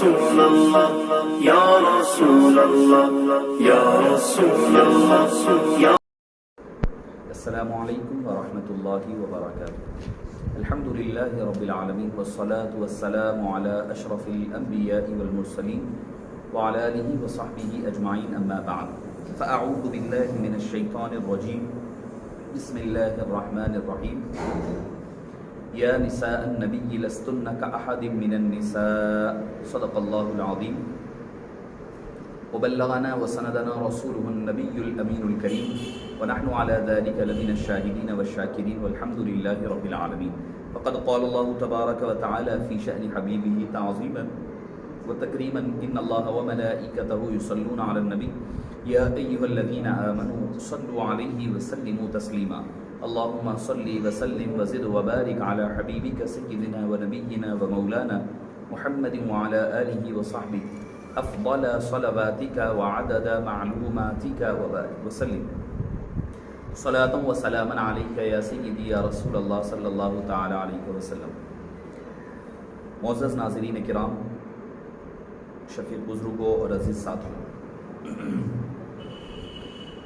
رسول اللہ یا رسول اللہ یا رسول اللہ یا السلام علیکم ورحمۃ اللہ وبرکاتہ۔ الحمد للہ رب العالمین والصلاة والسلام علی اشرف الانبیاء والمرسلین وعلی آلہ وصحبہ اجمعین، اما بعد فاعوذ باللہ من الشیطان الرجیم، بسم اللہ الرحمن الرحیم۔ یا نساء النبی لستن کأحد من النساء، صدق اللہ العظیم۔ وبلغنا وسندنا رسوله النبي الأمين الكريم ونحن على ذلك لمن الشاهدين والشاكرين والحمد لله رب العالمين۔ فقد قال الله تبارك وتعالى في شأن حبيبه تعظيما وتكريما، إن الله وملائكته يصلون على النبي يا أيها الذين آمنوا صلوا عليه وسلموا تسليما، اللهم صل وسلم وزد وبارك على حبيبك سيدنا ونبينا ومولانا محمد وعلى آله وصحبه افضل صلواتك وعدد معلوماتك وبارك وسلم صلاة وسلاما عليك يا سيدي يا رسول اللہ صلی اللہ تعالی علیہ وسلم۔ معزز ناظرین کرام، شفیق بزرگوں اور عزیز ساتھیوں،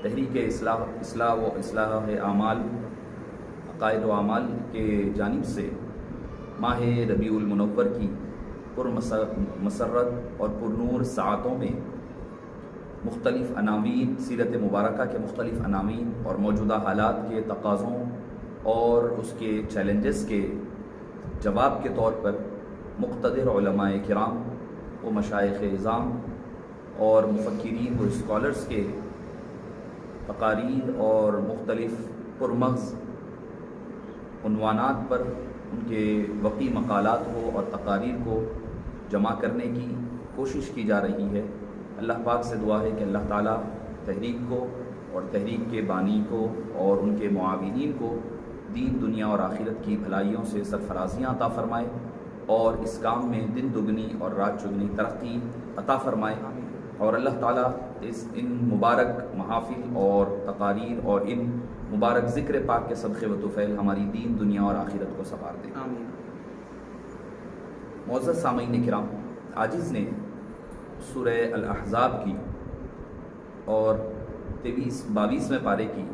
تحریک اصلاح اعمال، عقائد و اعمال کے جانب سے ماہ ربیع المنور کی پر مسرت اور پر نور ساعتوں میں مختلف عناوین، سیرت مبارکہ کے مختلف عناوین اور موجودہ حالات کے تقاضوں اور اس کے چیلنجز کے جواب کے طور پر مقتدر علماء کرام و مشائخ اعظام اور مفکرین و اسکالرز کے تقاریر اور مختلف پرمغز عنوانات پر ان کے وقی مقالات کو اور تقاریر کو جمع کرنے کی کوشش کی جا رہی ہے۔ اللہ پاک سے دعا ہے کہ اللہ تعالیٰ تحریک کو اور تحریک کے بانی کو اور ان کے معاونین کو دین، دنیا اور آخرت کی بھلائیوں سے سرفرازیاں عطا فرمائے اور اس کام میں دن دگنی اور رات چگنی ترقی عطا فرمائے، اور اللہ تعالیٰ ان مبارک محافل اور تقاریر اور ان مبارک ذکر پاک کے صدقے و طفیل ہماری دین، دنیا اور آخرت کو سنوار دے۔ معزز سامعین کرام، عاجز نے سورہ الاحزاب کی اور 22ویں پارے کی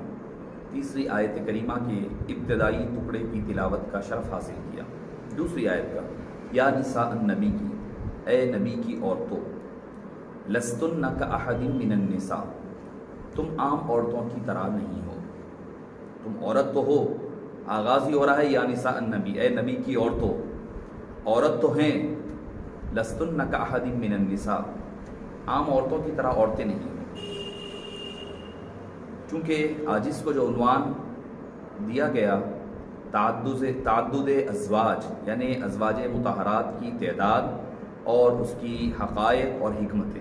تیسری آیت کریمہ کے ابتدائی ٹکڑے کی تلاوت کا شرف حاصل کیا۔ دوسری آیت کا یا نساء النبی کی، اے نبی کی عورتوں، لستن کأحد من النساء، تم عام عورتوں کی طرح نہیں ہو، تم عورت تو ہو۔ آغاز ہی ہو رہا ہے یا نساء النبی، اے نبی کی عورتوں، عورت تو ہیں، لستن کأحد من النساء، عام عورتوں کی طرح عورتیں نہیں ہیں۔ چونکہ عاجز کو جو عنوان دیا گیا تعدد ازواج، یعنی ازواج مطہرات کی تعداد اور اس کی حقائق اور حکمتیں،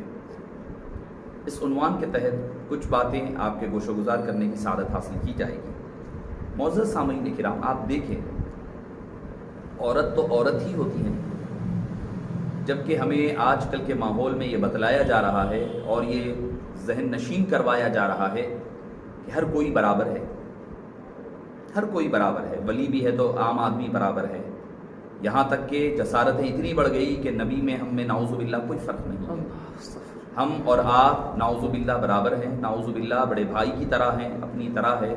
اس عنوان کے تحت کچھ باتیں آپ کے گوش و گزار کرنے کی سعادت حاصل کی جائے گی۔ معزز سامعین کرام، آپ دیکھیں، عورت تو عورت ہی ہوتی ہیں، جبکہ ہمیں آج کل کے ماحول میں یہ بتلایا جا رہا ہے اور یہ ذہن نشین کروایا جا رہا ہے کہ ہر کوئی برابر ہے، ہر کوئی برابر ہے، ولی بھی ہے تو عام آدمی برابر ہے، یہاں تک کہ جسارتیں اتنی بڑھ گئی کہ نبی میں ہم میں نعوذ باللہ کوئی فرق نہیں ہے، ہم اور آپ نعوذ باللہ برابر ہیں، نعوذ باللہ بڑے بھائی کی طرح ہیں، اپنی طرح ہے،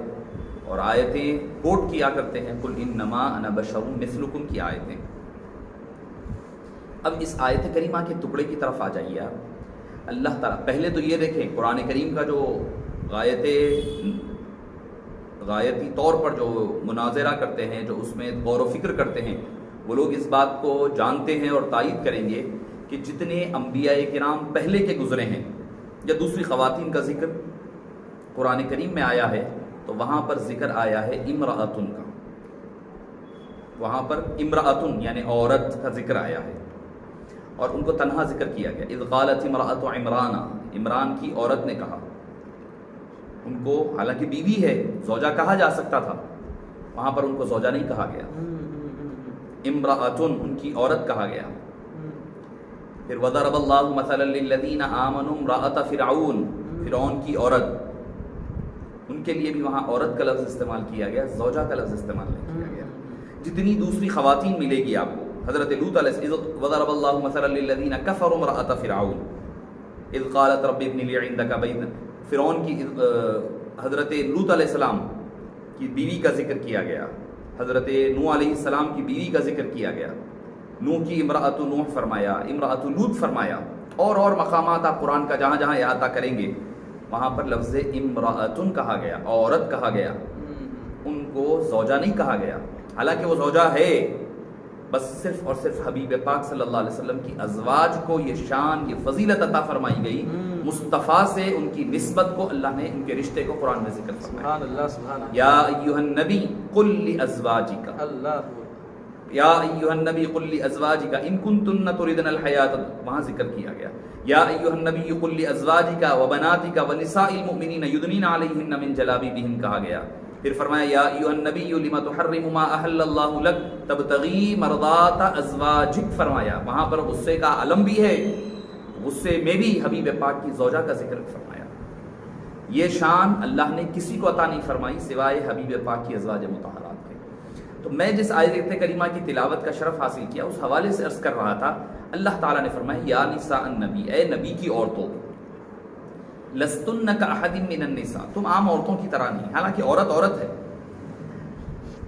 اور آیتیں کوٹ کیا کرتے ہیں، قل انما انا بشر مثلکم کی آیتیں۔ اب اس آیت کریمہ کے ٹکڑے کی طرف آ جائیے آپ۔ اللہ تعالیٰ پہلے تو یہ دیکھیں، قرآن کریم کا جو غایتی طور پر جو مناظرہ کرتے ہیں، جو اس میں غور و فکر کرتے ہیں، وہ لوگ اس بات کو جانتے ہیں اور تائید کریں گے کہ جتنے انبیاء کرام پہلے کے گزرے ہیں یا دوسری خواتین کا ذکر قرآن کریم میں آیا ہے تو وہاں پر ذکر آیا ہے امرأتن کا، وہاں پر امرأتن یعنی عورت کا ذکر آیا ہے، اور ان کو تنہا ذکر کیا گیا۔ اذ قالت امرأۃ عمران، عمران کی عورت نے کہا، ان کو حالانکہ بیوی ہے، زوجہ کہا جا سکتا تھا، وہاں پر ان کو زوجہ نہیں کہا گیا، امرأتن ان کی عورت کہا گیا۔ پھر وضرب اللہ مثلا للذین آمنوا امرأۃ فرعون، فرعون کی عورت، ان کے لیے بھی وہاں عورت کا لفظ استعمال کیا گیا، زوجہ کا لفظ استعمال نہیں کیا گیا۔ جتنی دوسری خواتین ملے گی آپ کو، حضرت لوط علیہ السلام وضرب اللہ مثلا للذین کفروا امرأۃ فرعون اذ قالت رب ابن لی عندک بیتا، فرعون کی حضرت لوط علیہ السلام کی بیوی کا ذکر کیا گیا، حضرت نوح علیہ السلام کی بیوی کا ذکر کیا گیا، نوح کی امرأۃ نوح فرمایا، امرأۃ لوط فرمایا، اور مقامات آپ قرآن کا جہاں جہاں احاطہ کریں گے وہاں پر لفظ امرأۃن کہا گیا، عورت کہا گیا، ان کو زوجہ نہیں کہا گیا، حالانکہ وہ زوجہ ہے، بس صرف اور صرف حبیب پاک صلی اللہ علیہ وسلم کی ازواج کو یہ شان، یہ فضیلت عطا فرمائی گئی، مصطفیٰ سے ان کی نسبت کو اللہ نے ان کے رشتے کو قرآن میں ذکر فرمایا۔ سبحان اللہ سبحان اللہ۔ یا ایھا النبی قل لازواجک، یا ایھا النبی قل لازواجک ان کنتن تردن الحیات، وہاں ذکر کیا گیا، یا ایھا النبی قل لازواجک وبناتک ونساء المؤمنین یدنین علیہن من جلابیبہن کہا گیا، پھر فرمایا یا ایھا النبی لم تحرم ما احل اللہ لک تبتغی مرضات ازواجک فرمایا، وہاں پر غصے کا علم بھی ہے، غصے میں بھی حبیب پاک کی زوجہ کا ذکر فرمایا۔ یہ شان اللہ نے کسی کو عطا نہیں فرمائی سوائے حبیب پاک کی ازواج مطہرات کے۔ تو میں جس آیت کریمہ کی تلاوت کا شرف حاصل کیا اس حوالے سے عرض کر رہا تھا، اللہ تعالیٰ نے فرمایا یا نساء النبی، اے نبی کی عورتوں، لستن کاحد من النساء، تم عام عورتوں کی طرح نہیں، حالانکہ عورت عورت ہے،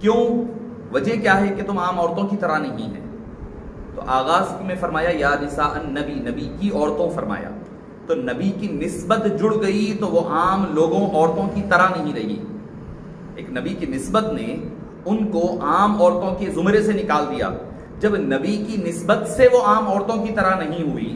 کیوں؟ وجہ کیا ہے کہ تم عام عورتوں کی طرح نہیں ہیں؟ تو آغاز میں فرمایا یا نساء النبی، نبی کی عورتوں فرمایا، تو نبی کی نسبت جڑ گئی تو وہ عام لوگوں عورتوں کی طرح نہیں رہی، ایک نبی کی نسبت نے ان کو عام عورتوں کے زمرے سے نکال دیا، جب نبی کی نسبت سے وہ عام عورتوں کی طرح نہیں ہوئی،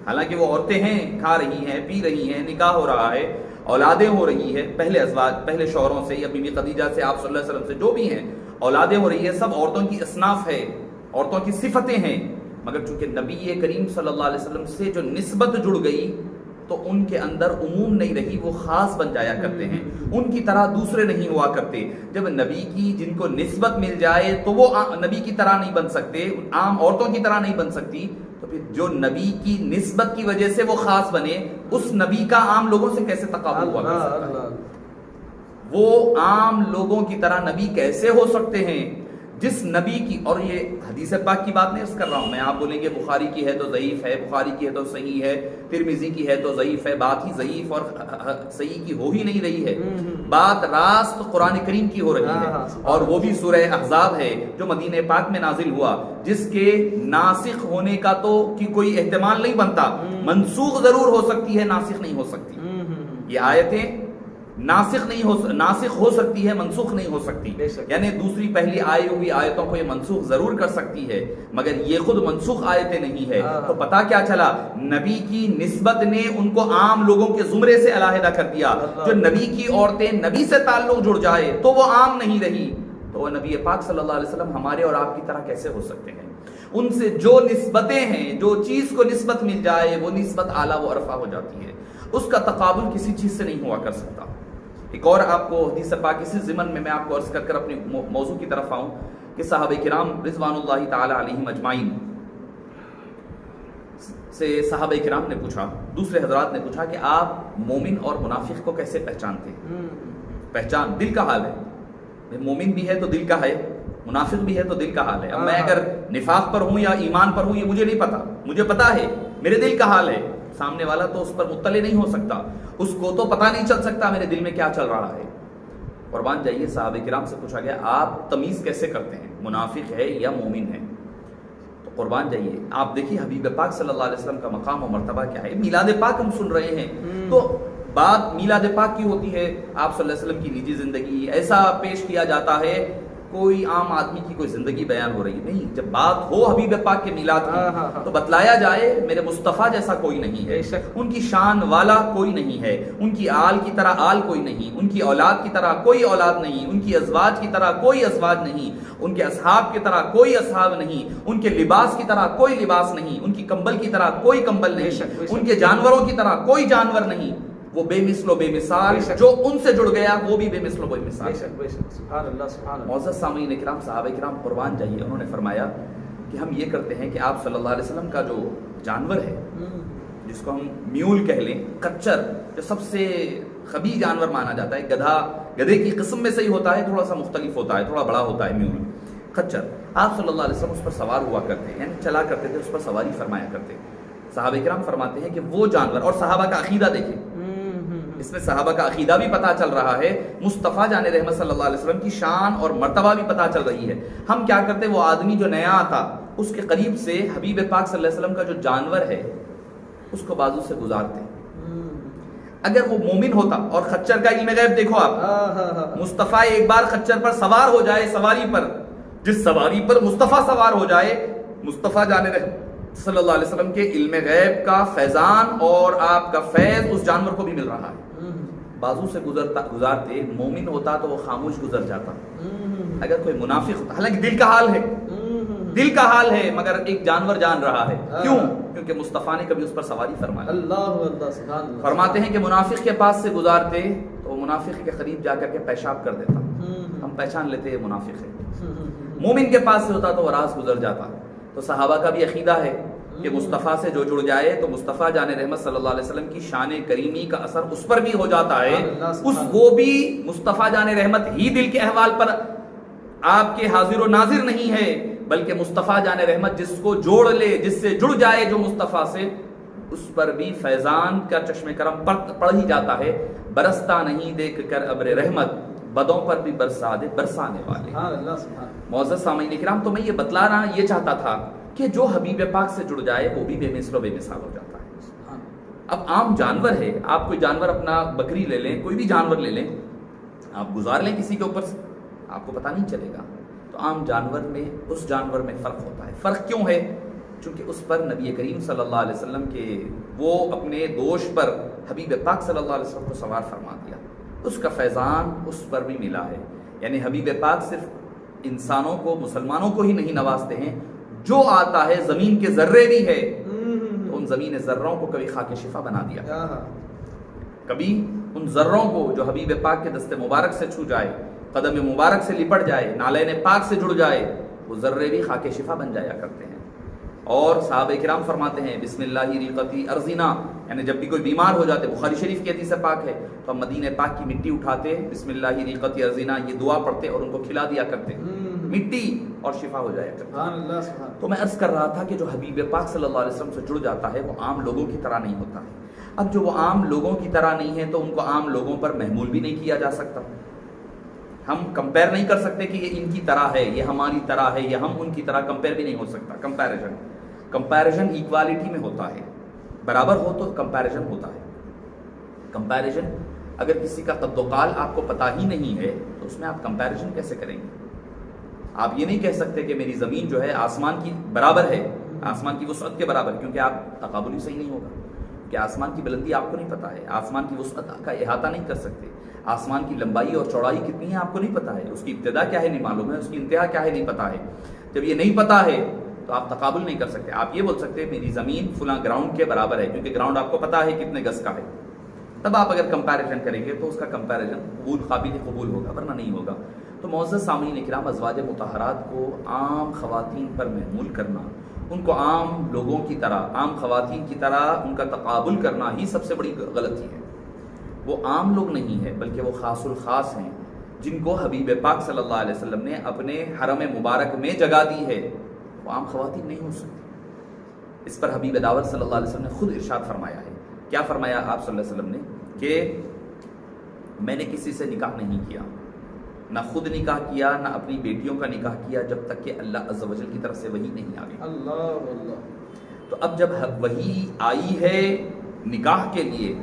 حالانکہ وہ عورتیں ہیں، کھا رہی ہیں، پی رہی ہیں، نکاح ہو رہا ہے، اولادیں ہو رہی ہیں، پہلے ازواج، پہلے شوہروں سے یا بی بی خدیجہ سے، آپ صلی اللہ علیہ وسلم سے جو بھی ہیں، اولادیں ہو رہی ہیں، سب عورتوں کی اصناف ہے، عورتوں کی صفتیں ہیں، مگر چونکہ نبی کریم صلی اللہ علیہ وسلم سے جو نسبت جڑ گئی تو ان کے اندر عموم نہیں رہی، وہ خاص بن جایا کرتے ہیں، ان کی طرح دوسرے نہیں ہوا کرتے۔ جب نبی کی جن کو نسبت مل جائے تو وہ نبی کی طرح نہیں بن سکتے، عام عورتوں کی طرح نہیں بن سکتی، تو پھر جو نبی کی نسبت کی وجہ سے وہ خاص بنے، اس نبی کا عام لوگوں سے کیسے تقابل ہوا کر سکتا ہے؟ وہ عام لوگوں کی طرح نبی کیسے ہو سکتے ہیں جس نبی کی، اور یہ حدیث پاک کی بات نہیں عرض کر رہا ہوں میں، آپ بولیں گے بخاری کی ہے تو ضعیف ہے، بخاری کی ہے تو صحیح ہے، ترمذی کی ہے تو ضعیف ہے، بات ہی ضعیف اور صحیح کی ہو ہی نہیں رہی ہے، بات راست قرآن کریم کی ہو رہی ہے، اور وہ بھی سورہ احزاب ہے جو مدینہ پاک میں نازل ہوا، جس کے ناسخ ہونے کا تو کی کوئی احتمال نہیں بنتا، منسوخ ضرور ہو سکتی ہے، ناسخ نہیں ہو سکتی، یہ آیتیں ناسخ ہو سکتی ہے، منسوخ نہیں ہو سکتی، یعنی دوسری پہلی آئی ہوئی آیتوں کو یہ منسوخ ضرور کر سکتی ہے مگر یہ خود منسوخ آیتیں نہیں ہے۔ تو پتہ کیا چلا، نبی کی نسبت نے ان کو عام لوگوں کے زمرے سے علیحدہ کر دیا، جو نبی کی عورتیں نبی سے تعلق جڑ جائے تو وہ عام نہیں رہی، تو وہ نبی پاک صلی اللہ علیہ وسلم ہمارے اور آپ کی طرح کیسے ہو سکتے ہیں؟ ان سے جو نسبتیں ہیں، جو چیز کو نسبت مل جائے وہ نسبت اعلیٰ و ارفع ہو جاتی ہے، اس کا تقابل کسی چیز سے نہیں ہوا کر سکتا۔ ایک اور آپ کو حدیث پاک اسی ضمن میں آپ کو عرض کر کر اپنے موضوع کی طرف آؤں کہ صحابہ کرام رضوان اللہ تعالی علیہم اجمعین سے صحابہ کرام نے پوچھا، دوسرے حضرات نے پوچھا کہ آپ مومن اور منافق کو کیسے پہچانتے ہیں؟ پہچان دل کا حال ہے، مومن بھی ہے تو دل کا ہے، منافق بھی ہے تو دل کا حال ہے۔ اب میں اگر نفاق پر ہوں یا ایمان پر ہوں یہ مجھے نہیں پتا، مجھے پتا ہے میرے دل کا حال ہے، سامنے والا تو اس پر مطلع نہیں ہو سکتا، اس کو تو پتہ نہیں چل سکتا میرے دل میں کیا چل رہا ہے۔ قربان جائیے، صحابہ کرام سے پوچھا گیا آپ تمیز کیسے کرتے ہیں منافق ہے یا مومن ہے؟ تو قربان جائیے آپ دیکھیے حبیب پاک صلی اللہ علیہ وسلم کا مقام و مرتبہ کیا ہے۔ میلاد پاک ہم سن رہے ہیں تو بات میلاد پاک کی ہوتی ہے، آپ صلی اللہ علیہ وسلم کی نجی زندگی ایسا پیش کیا جاتا ہے، کوئی عام آدمی کی کوئی زندگی بیان ہو رہی ہے نہیں، جب بات ہو حبیب پاک کے میلاد کی تو بتلایا جائے میرے مصطفیٰ جیسا کوئی نہیں ہے، ان کی شان والا کوئی نہیں ہے، ان کی آل کی طرح آل کوئی نہیں، ان کی اولاد کی طرح کوئی اولاد نہیں، ان کی ازواج کی طرح کوئی ازواج نہیں، ان کے اصحاب کی طرح کوئی اصحاب نہیں، ان کے لباس کی طرح کوئی لباس نہیں، ان کی کمبل کی طرح کوئی کمبل نہیں، ان کے جانوروں کی طرح کوئی جانور نہیں، وہ بے مثل و بے مثال، جو ان سے جڑ گیا وہ بھی بے مثل و بے مثال۔ سبحان اللہ سبحان اللہ۔ معزز سامعین کرام، صحابہ کرام قربان جائیے، انہوں نے فرمایا کہ ہم یہ کرتے ہیں کہ آپ صلی اللہ علیہ وسلم کا جو جانور ہے جس کو ہم میول کہہ لیں، کچر جو سب سے خبیث جانور مانا جاتا ہے، گدھے کی قسم میں سے ہی ہوتا ہے، تھوڑا سا مختلف ہوتا ہے، تھوڑا بڑا ہوتا ہے میول، خچر. آپ صلی اللہ علیہ وسلم اس پر سوار ہوا کرتے، یعنی چلا کرتے تھے، اس پر سواری فرمایا کرتے. صحابہ کرام فرماتے ہیں کہ وہ جانور، اور صحابہ کا عقیدہ دیکھیں، اس میں صحابہ کا عقیدہ بھی پتہ چل رہا ہے، مصطفیٰ جان رحمت صلی اللہ علیہ وسلم کی شان اور مرتبہ بھی پتہ چل رہی ہے. ہم کیا کرتے، وہ آدمی جو نیا آتا اس کے قریب سے حبیب پاک صلی اللہ علیہ وسلم کا جو جانور ہے اس کو بازو سے گزارتے. اگر وہ مومن ہوتا، اور خچر کا علم غیب دیکھو آپ، مصطفیٰ ایک بار خچر پر سوار ہو جائے، سواری پر، جس سواری پر مصطفیٰ سوار ہو جائے، مصطفیٰ جان رحمت صلی اللہ علیہ وسلم کے علم غیب کا فیضان اور آپ کا فیض اس جانور کو بھی مل رہا ہے. بازو سے گزارتے، مومن ہوتا تو وہ خاموش گزر جاتا. اگر کوئی منافق ہوتا، حالانکہ دل کا حال ہے مگر ایک جانور جان رہا ہے. کیوں؟ کیونکہ مصطفیٰ نے کبھی اس پر سواری فرمائی. اللہ فرماتے ہیں کہ منافق کے پاس سے گزارتے تو وہ منافق کے قریب جا کر کے پیشاب کر دیتا. ہم پہچان لیتے یہ منافق ہے. مومن کے پاس سے ہوتا تو وہ راز گزر جاتا. تو صحابہ کا بھی عقیدہ ہے کہ مصطفیٰ سے جو جڑ جائے تو مصطفیٰ جان رحمت صلی اللہ علیہ وسلم کی شان کریمی کا اثر اس پر بھی ہو جاتا ہے. وہ بھی مصطفیٰ جان رحمت ہی دل کے احوال پر آپ کے حاضر و ناظر نہیں ہے، بلکہ مصطفیٰ جان رحمت جس کو جوڑ لے، جس سے جڑ جائے جو مصطفیٰ سے، اس پر بھی فیضان کا چشم کرم پڑ ہی جاتا ہے. برستا نہیں دیکھ کر ابر رحمت، بدوں پر بھی برسا دے برسانے والے. معزز سامعین کرام، تو میں یہ بتلا رہا، یہ چاہتا تھا کہ جو حبیب پاک سے جڑ جائے وہ بھی بے مثل و بے مثال ہو جاتا ہے. اب عام جانور ہے، آپ کوئی جانور اپنا بکری لے لیں، کوئی بھی جانور لے لیں، آپ گزار لیں کسی کے اوپر سے، آپ کو پتہ نہیں چلے گا. تو عام جانور میں اس جانور میں فرق ہوتا ہے. فرق کیوں ہے؟ چونکہ اس پر نبی کریم صلی اللہ علیہ وسلم کے وہ اپنے دوش پر حبیب پاک صلی اللہ علیہ وسلم کو سوار فرما دیا، اس کا فیضان اس پر بھی ملا ہے. یعنی حبیب پاک صرف انسانوں کو، مسلمانوں کو ہی نہیں نوازتے ہیں، جو آتا ہے زمین کے ذرے بھی ہے تو ان زمین ذروں کو کبھی خاک شفا بنا دیا، کبھی ان ذروں کو جو حبیب پاک کے دست مبارک سے چھو جائے، قدم مبارک سے لپٹ جائے، نالین پاک سے جڑ جائے، وہ ذرے بھی خاک شفا بن جایا کرتے ہیں. اور صحابہ کرام فرماتے ہیں بسم اللہ ریقتی ارزینا، یعنی جب بھی کوئی بیمار ہو جاتے، بخاری شریف کی حدیث پاک ہے، تو ہم مدینہ پاک کی مٹی اٹھاتے، بسم اللہ ریقتی ارزینا یہ دعا پڑھتے اور ان کو کھلا دیا کرتے، مٹی، اور شفا ہو جایا کرتی. تو میں عرض کر رہا تھا کہ جو حبیب پاک صلی اللہ علیہ وسلم سے جڑ جاتا ہے وہ عام لوگوں کی طرح نہیں ہوتا ہے. اب جو وہ عام لوگوں کی طرح نہیں ہے تو ان کو عام لوگوں پر محمول بھی نہیں کیا جا سکتا. ہم کمپیر نہیں کر سکتے کہ یہ ان کی طرح ہے، یہ ہماری طرح ہے، یا ہم ان کی طرح، کمپیر بھی نہیں ہو سکتا. کمپیریزن ایکوالٹی میں ہوتا ہے، برابر ہو تو کمپیریزن ہوتا ہے. کمپیریزن اگر کسی کا قد و قال آپ کو پتہ ہی نہیں ہے تو اس میں آپ کمپیریزن کیسے کریں گے؟ آپ یہ نہیں کہہ سکتے کہ میری زمین جو ہے آسمان کی برابر ہے، آسمان کی وسعت کے برابر، کیونکہ آپ تقابل ہی صحیح نہیں ہوگا. کہ آسمان کی بلندی آپ کو نہیں پتہ ہے، آسمان کی وسعت کا احاطہ نہیں کر سکتے، آسمان کی لمبائی اور چوڑائی کتنی ہے آپ کو نہیں پتہ ہے، اس کی ابتدا کیا ہے نہیں معلوم ہے، اس کی انتہا کیا ہے نہیں پتہ ہے. جب یہ نہیں پتہ ہے تو آپ تقابل نہیں کر سکتے. آپ یہ بول سکتے ہیں میری زمین فلاں گراؤنڈ کے برابر ہے، کیونکہ گراؤنڈ آپ کو پتہ ہے کتنے گز کا ہے. تب آپ اگر کمپیریزن کریں گے تو اس کا کمپیریزن قابل قبول ہوگا، ورنہ نہیں ہوگا. تو معزز سامعین اکرام، ازواج مطہرات کو عام خواتین پر محمول کرنا، ان کو عام لوگوں کی طرح، عام خواتین کی طرح ان کا تقابل کرنا ہی سب سے بڑی غلطی ہے. وہ عام لوگ نہیں ہیں بلکہ وہ خاص الخاص ہیں جن کو حبیب پاک صلی اللہ علیہ وسلم نے اپنے حرم مبارک میں جگہ دی ہے. وہ عام خواتین نہیں ہو سکتی. اس پر حبیب داور صلی اللہ علیہ وسلم نے خود ارشاد فرمایا ہے. کیا فرمایا آپ صلی اللہ علیہ وسلم نے؟ کہ میں نے کسی سے نکاح نہیں کیا، نہ خود نکاح کیا، نہ اپنی بیٹیوں کا نکاح کیا، جب تک کہ اللہ عز و جل کی طرف سے وحی نہیں آ گئی. اللہ. تو اب جب وحی آئی ہے نکاح کے لیے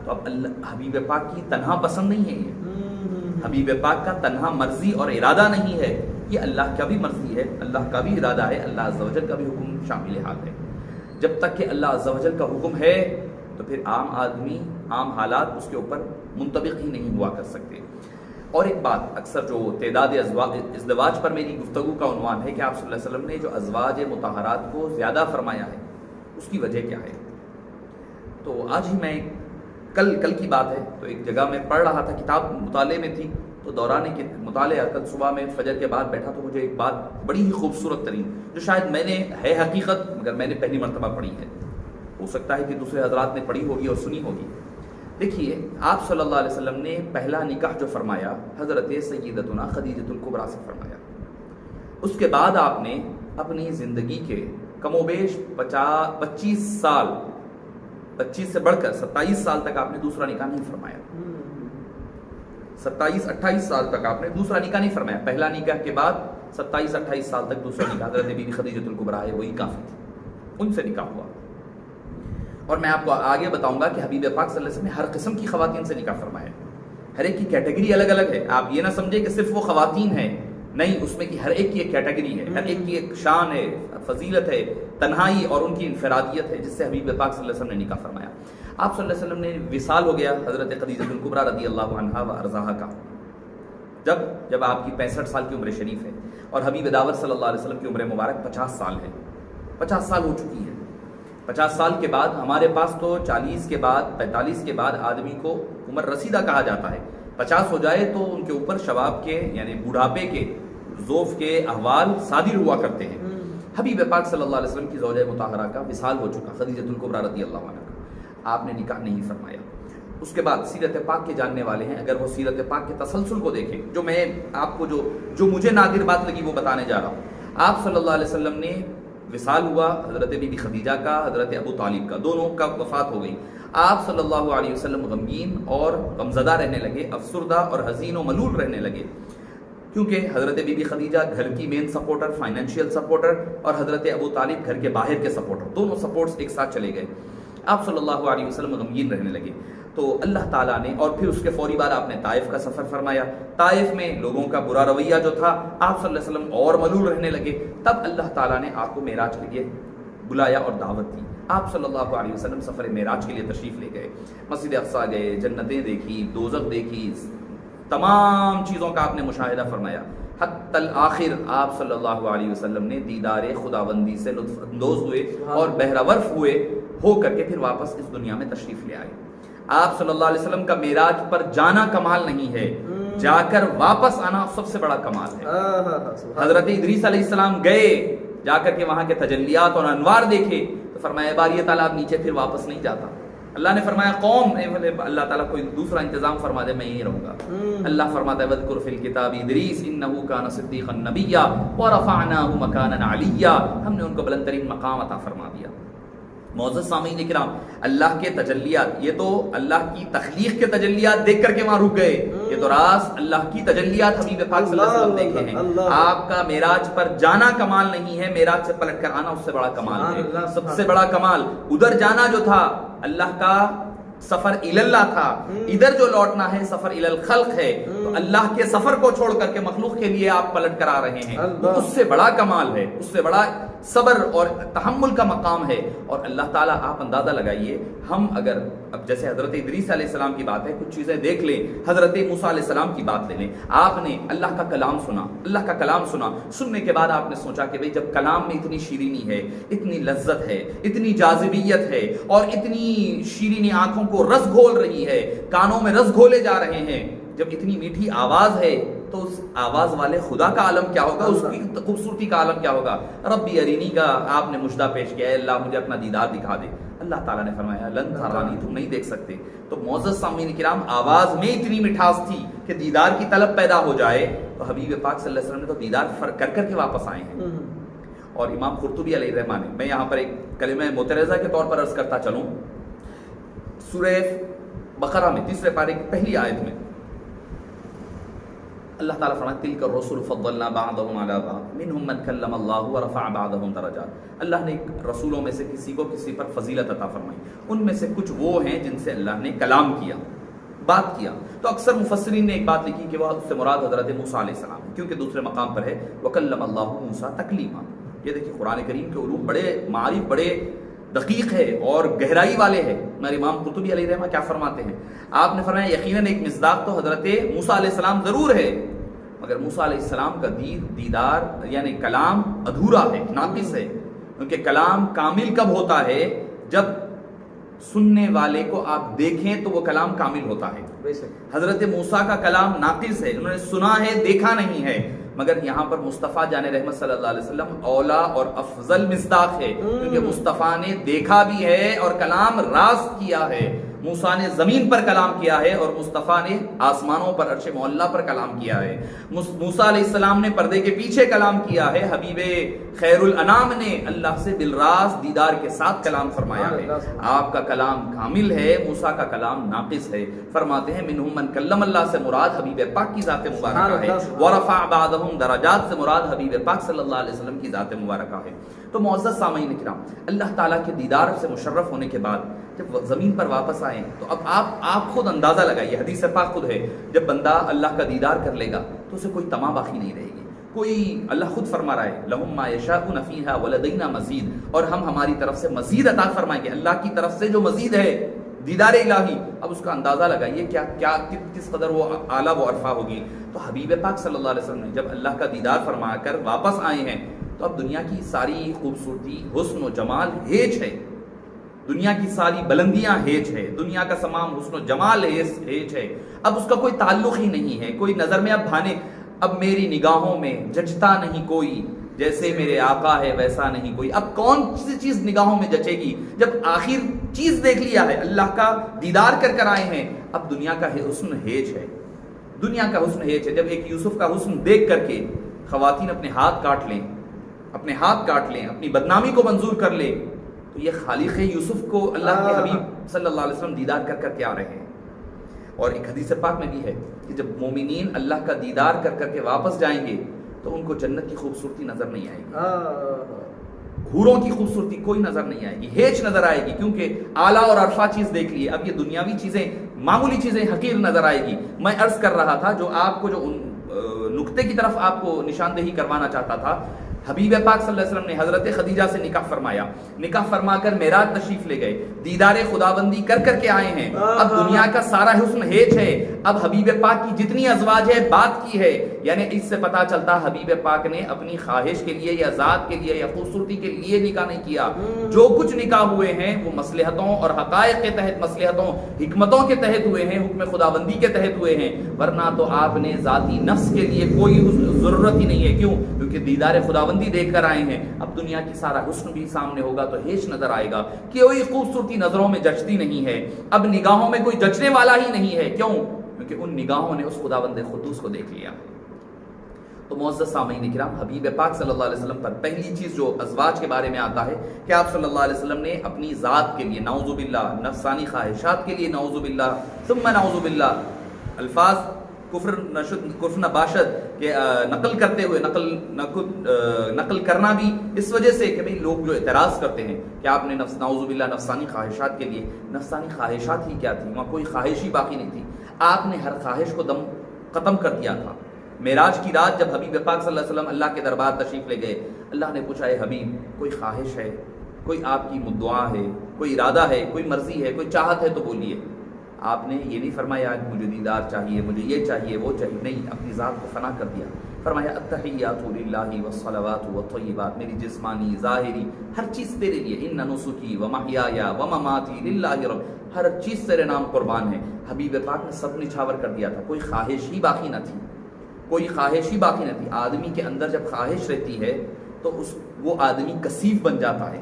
تو اب اللہ حبیب پاک کی تنہا پسند نہیں ہے، یہ حبیب پاک کا تنہا مرضی اور ارادہ نہیں ہے، یہ اللہ کا بھی مرضی ہے، اللہ کا بھی ارادہ ہے، اللہ عز و جل کا بھی حکم شامل حال ہے. جب تک کہ اللہ عز و جل کا حکم ہے تو پھر عام آدمی، عام حالات اس کے اوپر منطبق ہی نہیں ہوا کر سکتے. اور ایک بات، اکثر جو تعداد ازدواج پر میری گفتگو کا عنوان ہے کہ آپ صلی اللہ علیہ وسلم نے جو ازواج مطہرات کو زیادہ فرمایا ہے اس کی وجہ کیا ہے. تو آج ہی میں کل کی بات ہے، تو ایک جگہ میں پڑھ رہا تھا، کتاب مطالعے میں تھی، تو دوران مطالعہ کل صبح میں فجر کے بعد بیٹھا تو مجھے ایک بات بڑی ہی خوبصورت ترین، جو شاید میں نے ہے حقیقت مگر میں نے پہلی مرتبہ پڑھی ہے، ہو سکتا ہے کہ دوسرے حضرات نے پڑھی ہوگی اور سنی ہوگی. دیکھیے، آپ صلی اللہ علیہ وسلم نے پہلا نکاح جو فرمایا حضرت سیدتنا خدیجۃ الکبریٰ سے فرمایا. اس کے بعد آپ نے اپنی زندگی کے کم و بیش 25 سال، 25 سے بڑھ کر 27 سال تک آپ نے دوسرا نکاح نہیں فرمایا. 27-28 سال تک آپ نے دوسرا نکاح نہیں فرمایا. پہلا نکاح کے بعد 27-28 سال تک دوسرا نکاح حضرت بی بی خدیجۃ الکبریٰ ہے وہی کافی تھی، ان سے نکاح ہوا. اور میں آپ کو آگے بتاؤں گا کہ حبیب پاک صلی اللہ علیہ وسلم نے ہر قسم کی خواتین سے نکاح فرمایا. ہر ایک کی کیٹیگری الگ الگ ہے. آپ یہ نہ سمجھیں کہ صرف وہ خواتین ہیں، نہیں، اس میں کی ہر ایک کی ایک کیٹیگری ہے، ہر ایک کی ایک شان ہے، فضیلت ہے، تنہائی اور ان کی انفرادیت ہے جس سے حبیب پاک صلی اللہ علیہ وسلم نے نکاح فرمایا. آپ صلی اللہ علیہ وسلم نے وصال ہو گیا حضرت خدیجۃ الکبریٰ رضی اللہ عنہا و ارضاہا کا، جب آپ کی 65 سال کی عمر شریف ہے اور حبیب دعوت صلی اللہ علیہ وسلم کی عمر مبارک 50 سال ہے. 50 سال ہو چکی ہے. 50 سال کے بعد ہمارے پاس تو 40 کے بعد 45 کے بعد آدمی کو عمر رسیدہ کہا جاتا ہے. 50 ہو جائے تو ان کے اوپر شباب کے یعنی بڑھاپے کے ذوف کے احوال صادر ہوا کرتے ہیں. حبیب پاک صلی اللہ علیہ وسلم کی زوجہ مطہرہ کا وصال ہو چکا، خدیجۃ الکبریٰ رضی اللہ عنہا کا. آپ نے نکاح نہیں فرمایا. اس کے بعد سیرت پاک کے جاننے والے ہیں، اگر وہ سیرت پاک کے تسلسل کو دیکھیں، جو میں آپ کو جو مجھے نادر بات لگی وہ بتانے جا رہا ہوں. آپ صلی اللہ علیہ وسلم نے وصال ہوا حضرت بی بی خدیجہ کا، حضرت ابو طالب کا، دونوں کا وفات ہو گئی. آپ صلی اللہ علیہ وسلم غمگین اور غمزدہ رہنے لگے، افسردہ اور حزین و ملول رہنے لگے، کیونکہ حضرت بی بی خدیجہ گھر کی مین سپورٹر، فائنینشیل سپورٹر، اور حضرت ابو طالب گھر کے باہر کے سپورٹر، دونوں سپورٹس ایک ساتھ چلے گئے. آپ صلی اللہ علیہ وسلم غمگین رہنے لگے. تو اللہ تعالیٰ نے، اور پھر اس کے فوری بعد آپ نے طائف کا سفر فرمایا. طائف میں لوگوں کا برا رویہ جو تھا، آپ صلی اللہ علیہ وسلم اور ملول رہنے لگے. تب اللہ تعالیٰ نے آپ کو معراج کے لیے بلایا اور دعوت دی. آپ صلی اللہ علیہ وسلم سفر معراج کے لیے تشریف لے گئے، مسجد اقصیٰ گئے، جنتیں دیکھی، دوزخ دیکھی، تمام چیزوں کا آپ نے مشاہدہ فرمایا. حتی الآخر آپ صلی اللہ علیہ وسلم نے دیدار خداوندی سے لطف اندوز ہوئے اور بہرورف ہوئے، ہو کر کے پھر واپس اس دنیا میں تشریف لے آئے. آپ صلی اللہ علیہ وسلم کا معراج پر جانا کمال نہیں ہے، جا کر واپس آنا سب سے بڑا کمال ہے. حضرت ادریس علیہ السلام گئے، جا کر کے وہاں کے تجلیات اور انوار دیکھے تو فرمایا باری تعالیٰ نیچے پھر واپس نہیں جاتا. اللہ نے فرمایا قوم، اللہ تعالیٰ کوئی دوسرا انتظام فرما دے، میں یہیں رہوں گا. اللہ فرماتا ہے وَاذْكُرْ فِي الْكِتَابِ إِدْرِيسَ إِنَّهُ كَانَ صِدِّيقًا نَبِيًّا وَرَفَعْنَاهُ مَكَانًا عَلِيًّا. ہم نے ان کو بلند ترین مقام عطا فرما دیا. معزز سامعین کرام، اللہ کے تجلیات، یہ تو اللہ کی تخلیق کے تجلیات دیکھ کر کے وہاں رک گئے، یہ تو راز اللہ کی تجلیات حبیب پاک صلی اللہ علیہ وسلم دیکھے ہیں. آپ کا معراج پر جانا کمال نہیں ہے، معراج سے پلٹ کر آنا اس سے بڑا کمال ہے. سب سے بڑا کمال ادھر جانا جو تھا اللہ کا سفر اللہ تھا، ادھر جو لوٹنا ہے سفر الخلق ہے. تو اللہ کے سفر کو چھوڑ کر کے مخلوق کے لیے آپ پلٹ کر آ رہے ہیں، اس سے بڑا کمال ہے، اس سے بڑا صبر اور تحمل کا مقام ہے. اور اللہ تعالیٰ، آپ اندازہ لگائیے، ہم اگر اب جیسے حضرت ادریس علیہ السلام کی بات ہے، کچھ چیزیں دیکھ لیں، حضرت موسیٰ علیہ السلام کی بات لے لیں. آپ نے اللہ کا کلام سنا، اللہ کا کلام سنا، سننے کے بعد آپ نے سوچا کہ بھئی جب کلام میں اتنی شیرینی ہے، اتنی لذت ہے، اتنی جاذبیت ہے، اور اتنی شیرینی آنکھوں کو رس گھول رہی ہے، کانوں میں رس گھولے جا رہے ہیں، جب اتنی میٹھی آواز ہے تو اس آواز والے خدا کا عالم کیا ہوگا، اس کی خوبصورتی کا عالم کیا ہوگا. ربی ارینی کا آپ نے مجدہ پیش کیا ہے، اللہ مجھے اپنا دیدار دکھا دے. اللہ تعالیٰ نے فرمایا لن ترانی، تم نہیں دیکھ سکتے. تو معزز سامعین کرام، آواز میں اتنی مٹھاس تھی کہ دیدار کی طلب پیدا ہو جائے. تو حبیب پاک صلی اللہ علیہ وسلم نے تو دیدار کر کر کے واپس آئے ہیں. اور امام قرطبی علیہ الرحمہ نے، میں یہاں پر ایک کلمہ معترضہ کے طور پر عرض کرتا چلوں، سورہ بقرہ میں 3 پارے کی پہلی آیت میں اللہ تعالیٰ فرماتا ہے تلک الرسل فضلنا بعضهم على بعض منهم من کلم اللہ ورفع بعضهم درجات. اللہ نے رسولوں میں سے کسی کو کسی پر فضیلت عطا فرمائی، ان میں سے کچھ وہ ہیں جن سے اللہ نے کلام کیا، بات کیا. تو اکثر مفسرین نے ایک بات لکھی کہ وہ اس سے مراد حضرت موسیٰ علیہ السلام، کیونکہ دوسرے مقام پر ہے وکلم اللہ موسیٰ تکلیما. یہ دیکھیں قرآن کریم کے علوم بڑے معارف بڑے دقیق ہے اور گہرائی والے ہیں. اور امام قرطبی علیہ الرحمہ کیا فرماتے ہیں؟ آپ نے فرمایا یقیناً ایک مصداق تو حضرت موسیٰ علیہ السلام ضرور ہے، مگر موسیٰ علیہ السلام کا دیدار یعنی کلام ادھورا ہے، ناقص ہے. کیونکہ کلام کامل کب ہوتا ہے؟ جب سننے والے کو آپ دیکھیں تو وہ کلام کامل ہوتا ہے. حضرت موسیٰ کا کلام ناقص ہے، انہوں نے سنا ہے، دیکھا نہیں ہے. مگر یہاں پر مصطفیٰ جان رحمت صلی اللہ علیہ وسلم اولا اور افضل مصداق ہے، کیونکہ مصطفیٰ نے دیکھا بھی ہے اور کلام راست کیا ہے. موسیٰ نے زمین پر کلام کیا ہے اور مصطفیٰ نے آسمانوں پر عرش معلیٰ پر کلام کیا ہے. موسیٰ علیہ السلام نے پردے کے پیچھے کلام کیا ہے. حبیب خیر الانام نے اللہ سے بالراز دیدار کے ساتھ کلام فرمایا ہے. آپ کا کلام کامل ہے، موسیٰ کا کلام ناقص ہے. فرماتے ہیں منہم من کلم اللہ سے مراد حبیب پاک کی ذات مبارکہ ہے، ورفع بعضهم درجات سے مراد حبیب پاک صلی اللہ علیہ وسلم کی ذات مبارکہ ہے. تو معزز سامعین کرام، اللہ تعالیٰ کے دیدار سے مشرف ہونے کے بعد جب زمین پر واپس آئیں تو اب آپ خود اندازہ لگائیے، حدیث پاک خود ہے، جب بندہ اللہ کا دیدار کر لے گا تو اسے کوئی تما باقی نہیں رہے گی. کوئی اللہ خود فرما رہا ہے لہم ما یشاءون فیہا ولدینا مزید، اور ہم ہماری طرف سے مزید عطا فرمائیں گے. اللہ کی طرف سے جو مزید ہے دیدار الہی، اب اس کا اندازہ لگائیے کیا کس قدر وہ اعلیٰ و عرفہ ہوگی. تو حبیب پاک صلی اللہ علیہ وسلم نے جب اللہ کا دیدار فرما کر واپس آئے ہیں تو اب دنیا کی ساری خوبصورتی، حسن و جمال ہیچ ہے، دنیا کی ساری بلندیاں ہیچ ہے، دنیا کا تمام حسن و جمال ہیچ ہے. اب اس کا کوئی تعلق ہی نہیں ہے. کوئی نظر میں اب میری نگاہوں میں جچتا نہیں کوئی، جیسے میرے آقا ہے ویسا نہیں کوئی. اب کون سی چیز نگاہوں میں جچے گی جب آخر چیز دیکھ لیا ہے، اللہ کا دیدار کر آئے ہیں. اب دنیا کا حسن ہیچ ہے، دنیا کا حسن ہیچ ہے. جب ایک یوسف کا حسن دیکھ کر کے خواتین اپنے ہاتھ کاٹ لیں، اپنی بدنامی کو منظور کر لیں، تو یہ خالق یوسف کو اللہ کے حبیب صلی اللہ علیہ وسلم دیدار کر کے آ رہے ہیں. اور ایک حدیث پاک میں بھی ہے کہ جب مومنین اللہ کا دیدار کر کے واپس جائیں گے تو ان کو جنت کی خوبصورتی نظر نہیں آئے گی، حوروں کی خوبصورتی کوئی نظر نہیں آئے گی، ہیچ نظر آئے گی، کیونکہ اعلیٰ اور عرفہ چیز دیکھ لیے. اب یہ دنیاوی چیزیں، معمولی چیزیں حقیر نظر آئے گی. میں عرض کر رہا تھا جو آپ کو جو نقطے کی طرف آپ کو نشاندہی کروانا چاہتا تھا، حبیب پاک صلی اللہ علیہ وسلم نے حضرت خدیجہ سے نکاح فرمایا، نکاح فرما کر معراج تشریف لے گئے، دیدار خداوندی کر کے آئے ہیں. اب دنیا کا سارا حسن ہیچ ہے. اب حبیب پاک کی جتنی ازواج ہے بات کی ہے، یعنی اس سے پتا چلتا حبیب پاک نے اپنی خواہش کے لیے یا ذات کے لیے یا خوبصورتی کے لیے نکاح نہیں کیا. جو کچھ نکاح ہوئے ہیں وہ مصلحتوں اور حقائق کے تحت، مصلحتوں حکمتوں کے تحت ہوئے ہیں، حکم خداوندی کے تحت ہوئے ہیں. ورنہ تو آپ نے ذاتی نفس کے لیے کوئی ضرورت ہی نہیں ہے. کیوں؟ کیونکہ دیدار خداوندی دیکھ کر آئے ہیں. اب دنیا کی سارا حسن بھی سامنے ہوگا تو ہیچ نظر آئے گا، کوئی خوبصورتی نظروں میں جچتی نہیں ہے. اب نگاہوں میں کوئی جچنے والا ہی نہیں ہے. کیوں؟ کیونکہ ان نگاہوں نے اس خداوند قدوس کو دیکھ لیا. تو معزز سامعین کرام، حبیب پاک صلی اللہ علیہ وسلم پر پہلی چیز جو ازواج کے بارے میں آتا ہے کہ آپ صلی اللہ علیہ وسلم نے اپنی ذات کے لیے نعوذ باللہ، نفسانی خواہشات کے لیے نعوذ باللہ ثم نعوذ باللہ، الفاظ کفر نباشد کہ نقل کرتے ہوئے نقل کرنا بھی اس وجہ سے کہ بھئی لوگ جو اعتراض کرتے ہیں کہ آپ نے نعوذ باللہ نفسانی خواہشات کے لیے، نفسانی خواہشات ہی کیا تھی؟ وہاں کوئی خواہش ہی باقی نہیں تھی. آپ نے ہر خواہش کو دم ختم کر دیا تھا. معراج کی رات جب حبیب پاک صلی اللہ علیہ وسلم اللہ کے دربار تشریف لے گئے، اللہ نے پوچھا اے حبیب کوئی خواہش ہے، کوئی آپ کی مدعا ہے، کوئی ارادہ ہے، کوئی مرضی ہے، کوئی چاہت ہے تو بولیے. آپ نے یہ نہیں فرمایا مجھے دیدار چاہیے، مجھے یہ چاہیے وہ چاہیے، نہیں، اپنی ذات کو فنا کر دیا. فرمایا التحیات للہ والصلوات والطیبات، میری جسمانی ظاہری ہر چیز تیرے لیے، ان نسکی ومحیای ومماتی للہ رب، ہر چیز تیرے نام قربان ہے. حبیب پاک نے سب نچھاور کر دیا تھا، کوئی خواہش ہی باقی نہ تھی، کوئی خواہش ہی باقی نہ تھی. آدمی کے اندر جب خواہش رہتی ہے تو وہ آدمی کثیف بن جاتا ہے،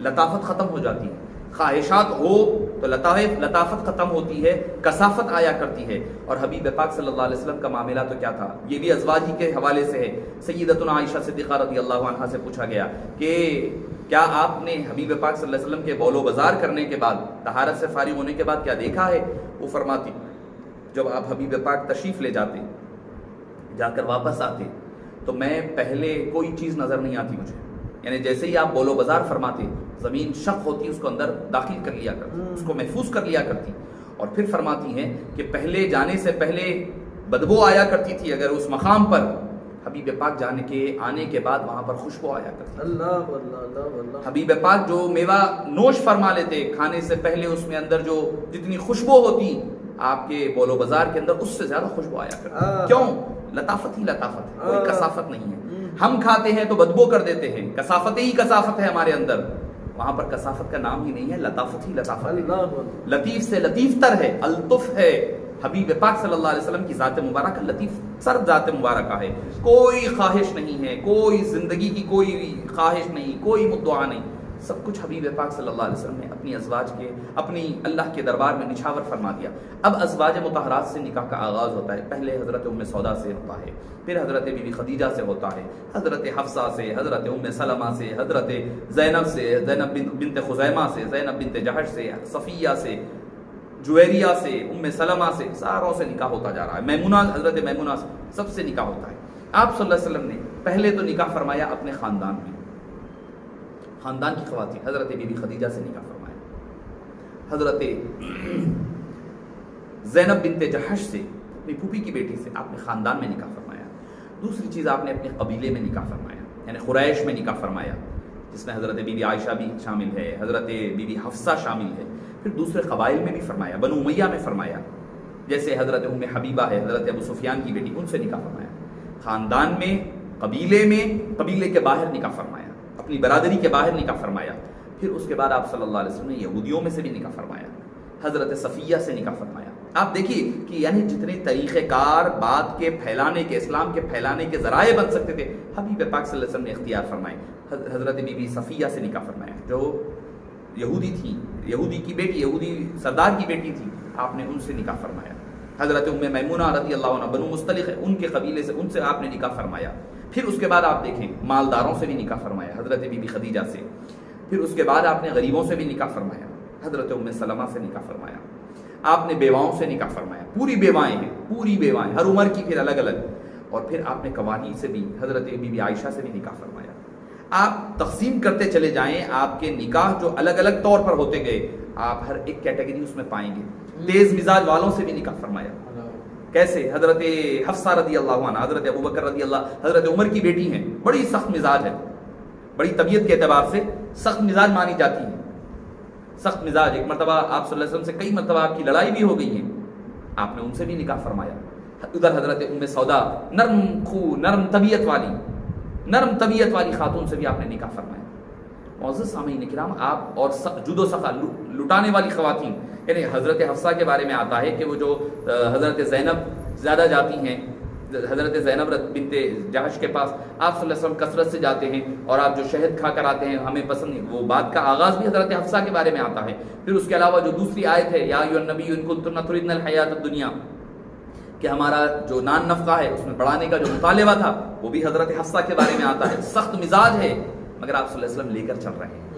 لطافت ختم ہو جاتی ہے. خواہشات ہو تو لطافت ختم ہوتی ہے، کثافت آیا کرتی ہے. اور حبیب پاک صلی اللہ علیہ وسلم کا معاملہ تو کیا تھا، یہ بھی ازواج ہی کے حوالے سے ہے. سیدتنا عائشہ صدیقہ رضی اللہ عنہا سے پوچھا گیا کہ کیا آپ نے حبیب پاک صلی اللہ علیہ وسلم کے بول و بازار کرنے کے بعد، طہارت سے فارغ ہونے کے بعد کیا دیکھا ہے؟ وہ فرماتی جب آپ حبیب پاک تشریف لے جاتے، جا کر واپس آتے تو میں پہلے کوئی چیز نظر نہیں آتی مجھے، یعنی جیسے ہی آپ بول و بازار فرماتے زمین شق ہوتی اس کو اندر داخل کر لیا کرتی، اس کو محفوظ کر لیا کرتی. اور پھر فرماتی ہیں کہ پہلے جانے سے پہلے بدبو آیا کرتی تھی اگر اس مقام پر، حبیب پاک آنے کے بعد وہاں پر خوشبو آیا کرتی. اللہ اللہ. حبیب پاک جو میوہ نوش فرما لیتے کھانے سے پہلے، اس میں اندر جو جتنی خوشبو ہوتی آپ کے بول و بازار کے اندر اس سے زیادہ خوشبو آیا کرتی. کیوں؟ لطافت ہی لطافت ہے، کوئی کثافت نہیں ہے. ہم کھاتے ہیں تو بدبو کر دیتے ہیں، کثافت ہی کثافت ہے ہمارے اندر. وہاں پر کثافت کا نام ہی نہیں ہے، لطافت ہی لطافت ہے. لطیف سے لطیف تر ہے، الطف ہے. حبیب پاک صلی اللہ علیہ وسلم کی ذات مبارکہ لطیف سر ذات مبارکہ ہے. کوئی خواہش نہیں ہے، کوئی زندگی کی کوئی خواہش نہیں، کوئی مدعا نہیں. سب کچھ حبیب پاک صلی اللہ علیہ وسلم نے اپنی ازواج کے اپنی اللہ کے دربار میں نچھاور فرما دیا. اب ازواج مطہرات سے نکاح کا آغاز ہوتا ہے. پہلے حضرت ام سودا سے ہوتا ہے, پھر حضرت بی بی خدیجہ سے ہوتا ہے, حضرت حفصہ سے, حضرت ام سلمہ سے, حضرت زینب سے, زینب بنت خزیمہ سے, زینب بنت جہش سے, صفیہ سے, جویریہ سے, ام سلمہ سے, ساروں سے نکاح ہوتا جا رہا ہے. میمونہ, حضرت میمونہ سے, سب سے نکاح ہوتا ہے. آپ صلی اللہ علیہ وسلم نے پہلے تو نکاح فرمایا اپنے خاندان میں, خاندان کی خواتین, حضرت بی بی خدیجہ سے نکاح فرمایا, حضرت زینب بنت جہش سے, اپنی پھوپھی کی بیٹی سے آپ نے خاندان میں نکاح فرمایا. دوسری چیز آپ نے اپنے قبیلے میں نکاح فرمایا, یعنی قریش میں نکاح فرمایا, جس میں حضرت بی بی عائشہ بھی شامل ہے, حضرت بی بی حفصہ شامل ہے. پھر دوسرے قبائل میں بھی فرمایا, بنو امیہ میں فرمایا, جیسے حضرت ام حبیبہ ہے, حضرت ابو سفیان کی بیٹی, ان سے نکاح فرمایا. خاندان میں, قبیلے میں, قبیلے کے باہر نکاح فرمایا, اپنی برادری کے باہر نکاح فرمایا. پھر اس کے بعد آپ صلی اللہ علیہ وسلم نے یہودیوں میں سے بھی نکاح فرمایا, حضرت صفیہ سے نکاح فرمایا. آپ دیکھیے کہ یعنی جتنے طریقہ کار بات کے پھیلانے کے, اسلام کے پھیلانے کے ذرائع بن سکتے تھے, حبیب پاک صلی اللہ علیہ وسلم نے اختیار فرمائے. حضرت بی بی صفیہ سے نکاح فرمایا, جو یہودی تھی, یہودی کی بیٹی, یہودی سردار کی بیٹی تھی, آپ نے ان سے نکاح فرمایا. حضرت ام میمونہ رضی اللہ عنہ, بنو مستلق ہے, ان کے قبیلے سے, ان سے آپ نے نکاح فرمایا. پھر اس کے بعد آپ دیکھیں مالداروں سے بھی نکاح فرمایا, حضرت بی بی خدیجہ سے. پھر اس کے بعد آپ نے غریبوں سے بھی نکاح فرمایا, حضرت ام سلمہ سے نکاح فرمایا. آپ نے بیواؤں سے نکاح فرمایا, پوری بیوائیں ہیں, پوری بیوائیں, ہر عمر کی, پھر الگ الگ. اور پھر آپ نے قوانی سے بھی, حضرت بی بی عائشہ سے بھی نکاح فرمایا. آپ تقسیم کرتے چلے جائیں, آپ کے نکاح جو الگ الگ طور پر ہوتے گئے, آپ ہر ایک کیٹیگری اس میں پائیں گے. تیز مزاج والوں سے بھی نکاح فرمایا. کیسے؟ حضرت حفصہ رضی اللہ عنہ, حضرت ابوبکر رضی اللہ, حضرت عمر کی بیٹی ہیں, بڑی سخت مزاج ہے, بڑی طبیعت کے اعتبار سے سخت مزاج مانی جاتی ہیں. سخت مزاج, ایک مرتبہ آپ صلی اللہ علیہ وسلم سے کئی مرتبہ آپ کی لڑائی بھی ہو گئی ہے, آپ نے ان سے بھی نکاح فرمایا. ادھر حضرت ام سودا, نرم خو, نرم طبیعت والی خاتون سے بھی آپ نے نکاح فرمایا. معزز سامعین کرام, آپ اور جد و سخا لٹانے والی خواتین, یعنی حضرت حفصہ کے بارے میں آتا ہے کہ وہ جو حضرت زینب زیادہ جاتی ہیں, حضرت زینب بنت جہش کے پاس آپ صلی اللہ علیہ وسلم کثرت سے جاتے ہیں, اور آپ جو شہد کھا کر آتے ہیں ہمیں پسند نہیں, وہ بات کا آغاز بھی حضرت حفصہ کے بارے میں آتا ہے. پھر اس کے علاوہ جو دوسری آیت ہے, یا ایھا النبی ان کنتن تردن الحیات الدنیا, کہ ہمارا جو نان نفقہ ہے اس میں بڑھانے کا جو مطالبہ تھا, وہ بھی حضرت حفصہ کے بارے میں آتا ہے. سخت مزاج ہے, مگر آپ صلی اللہ علیہ وسلم لے کر چل رہے ہیں,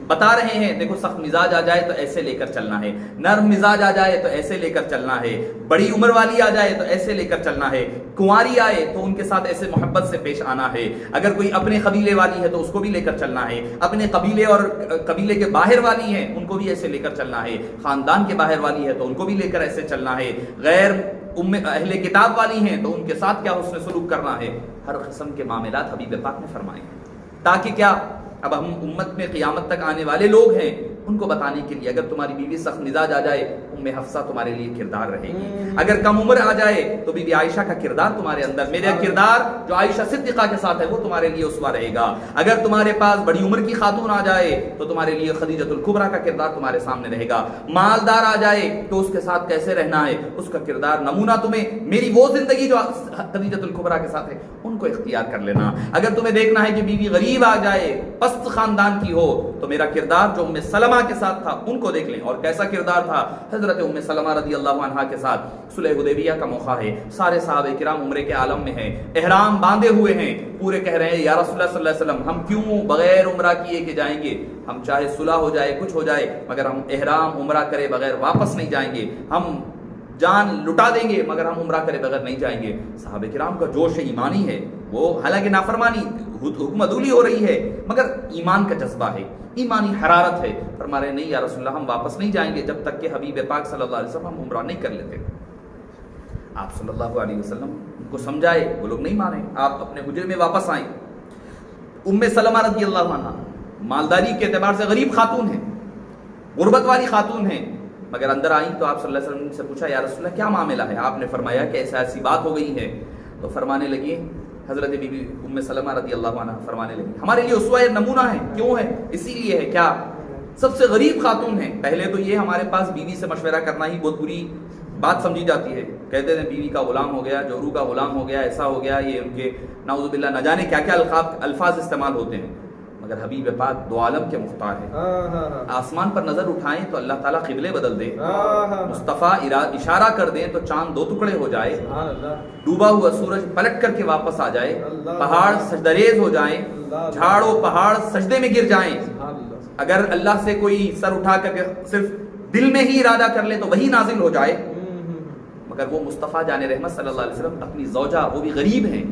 بتا رہے ہیں دیکھو سخت مزاج آ جائے تو ایسے لے کر چلنا ہے, نرم مزاج آ جائے تو ایسے لے کر چلنا ہے, بڑی عمر والی آ جائے تو ایسے لے کر چلنا ہے, کنواری آئے تو ان کے ساتھ ایسے محبت سے پیش آنا ہے, اگر کوئی اپنے قبیلے والی ہے تو اس کو بھی لے کر چلنا ہے, اپنے قبیلے اور قبیلے کے باہر والی ہیں ان کو بھی ایسے لے کر چلنا ہے, خاندان کے باہر والی ہے تو ان کو بھی لے کر ایسے چلنا ہے, غیر اہل کتاب والی ہیں تو ان کے ساتھ کیا حسن سلوک کرنا ہے. ہر قسم کے معاملات حبیب پاک نے فرمائے ہیں, تاکہ کیا اب ہم امت میں قیامت تک آنے والے لوگ ہیں ان کو بتانے کے لیے, اگر تمہاری بیوی سخت مزاج آ جائے, ام حفصہ تمہارے لیے کردار رہے گی. اگر کم عمر آ جائے تو بی بی عائشہ کا کردار تمہارے اندر, میرا کردار جو عائشہ صدیقہ کے ساتھ ہے وہ تمہارے لیے اسوہ رہے گا. اگر تمہارے پاس بڑی عمر کی خاتون آ جائے تو تمہارے لیے خدیجۃ الکبریٰ کا کردار تمہارے سامنے رہے گا. مالدار آ جائے تو اس کے ساتھ کیسے رہنا ہے, اس کا کردار نمونہ تمہیں میری وہ زندگی جو خدیجۃ الکبریٰ کے ساتھ ہے ان کو اختیار کر لینا. اگر تمہیں دیکھنا ہے کہ بیوی غریب آ جائے, پست خاندان کی ہو, تو میرا کردار جو ام سلمہ کے ساتھ تھا ان کو دیکھ لیں. اور کیسا کردار تھا حضرت ام سلمہ رضی اللہ عنہا کے ساتھ. صلح حدیبیہ کا موقع ہے, سارے صحابہ کرام عمرے کے عالم میں ہیں, احرام باندھے ہوئے ہیں, پورے کہہ رہے ہیں یا رسول اللہ صلی اللہ علیہ وسلم ہم کیوں بغیر عمرہ کیے کہ جائیں گے, ہم چاہے صلح ہو جائے کچھ ہو جائے مگر ہم احرام عمرہ کرے بغیر واپس نہیں جائیں گے, ہم جان لٹا دیں گے مگر ہم عمرہ کرے بغیر نہیں جائیں گے. صحابہ کرام کا جوش ایمانی ہے, وہ حالانکہ نافرمانی حکم عدولی ہو رہی ہے مگر ایمان کا جذبہ ہے, ایمانی حرارت ہے. فرما رہے نہیں یا رسول اللہ ہم واپس نہیں جائیں گے جب تک کہ حبیب پاک صلی اللہ علیہ وسلم ہم عمرہ نہیں کر لیتے. آپ صلی اللہ علیہ وسلم ان کو سمجھائے, وہ لوگ نہیں مانے, آپ اپنے حجرے میں واپس آئیں. ام سلمہ رضی اللہ عنہ مالداری کے اعتبار سے غریب خاتون ہیں, غربت والی خاتون ہیں, مگر اندر آئیں تو آپ صلی اللہ علیہ وسلم سے پوچھا یا رسول اللہ کیا معاملہ ہے. آپ نے فرمایا کہ ایسی بات ہو گئی ہے. تو فرمانے لگی, حضرت بی بی ام سلمہ رضی اللہ عنہ فرمانے لگی ہمارے لیے اسوہ نمونہ ہے. کیوں ہے؟ اسی لیے ہے, کیا سب سے غریب خاتون ہیں. پہلے تو یہ ہمارے پاس بیوی سے مشورہ کرنا ہی بہت بری بات سمجھی جاتی ہے, کہتے ہیں بیوی کا غلام ہو گیا, جورو کا غلام ہو گیا, ایسا ہو گیا, یہ ان کے نعوذ باللہ نہ جانے کیا کیا الفاظ استعمال ہوتے ہیں. مگر حبیب پاک دو عالم کے مختار ہیں. آسمان پر نظر اٹھائیں تو اللہ تعالیٰ قبلے بدل دے, مصطفیٰ اشارہ کر دیں تو چاند 2 ٹکڑے ہو جائے, ڈوبا ہوا سورج پلٹ کر کے واپس آ جائے, پہاڑ سجدریز ہو جائیں, جھاڑ و پہاڑ سجدے میں گر جائیں, اگر اللہ سے کوئی سر اٹھا کر کے صرف دل میں ہی ارادہ کر لے تو وہی نازل ہو جائے, مگر وہ مصطفیٰ جان رحمت صلی اللہ علیہ وسلم اپنی زوجہ, وہ بھی غریب ہیں,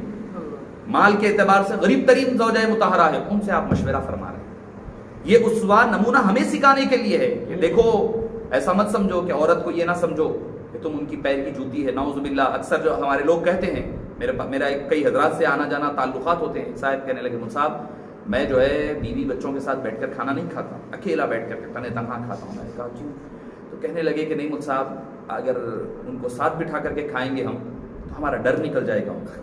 مال کے اعتبار سے غریب ترین زوجہ مطہرہ ہے, ان سے آپ مشورہ فرما رہے ہیں. یہ اسوہ نمونہ ہمیں سکھانے کے لیے ہے کہ دیکھو ایسا مت سمجھو کہ عورت کو یہ نہ سمجھو کہ تم ان کی پیر کی جوتی ہے, نعوذ باللہ. اکثر جو ہمارے لوگ کہتے ہیں, میرا کئی حضرات سے آنا جانا تعلقات ہوتے ہیں, صاحب کہنے لگے صاحب میں جو ہے بیوی بچوں کے ساتھ بیٹھ کر کھانا نہیں کھاتا, اکیلا بیٹھ کر تنے تنہا کھاتا ہوں. میں نے کہا کیوں؟ تو کہنے لگے کہ نہیں مجھ صاحب اگر ان کو ساتھ بٹھا کر کے کھائیں گے ہم تو ہمارا ڈر نکل جائے گا ان کا.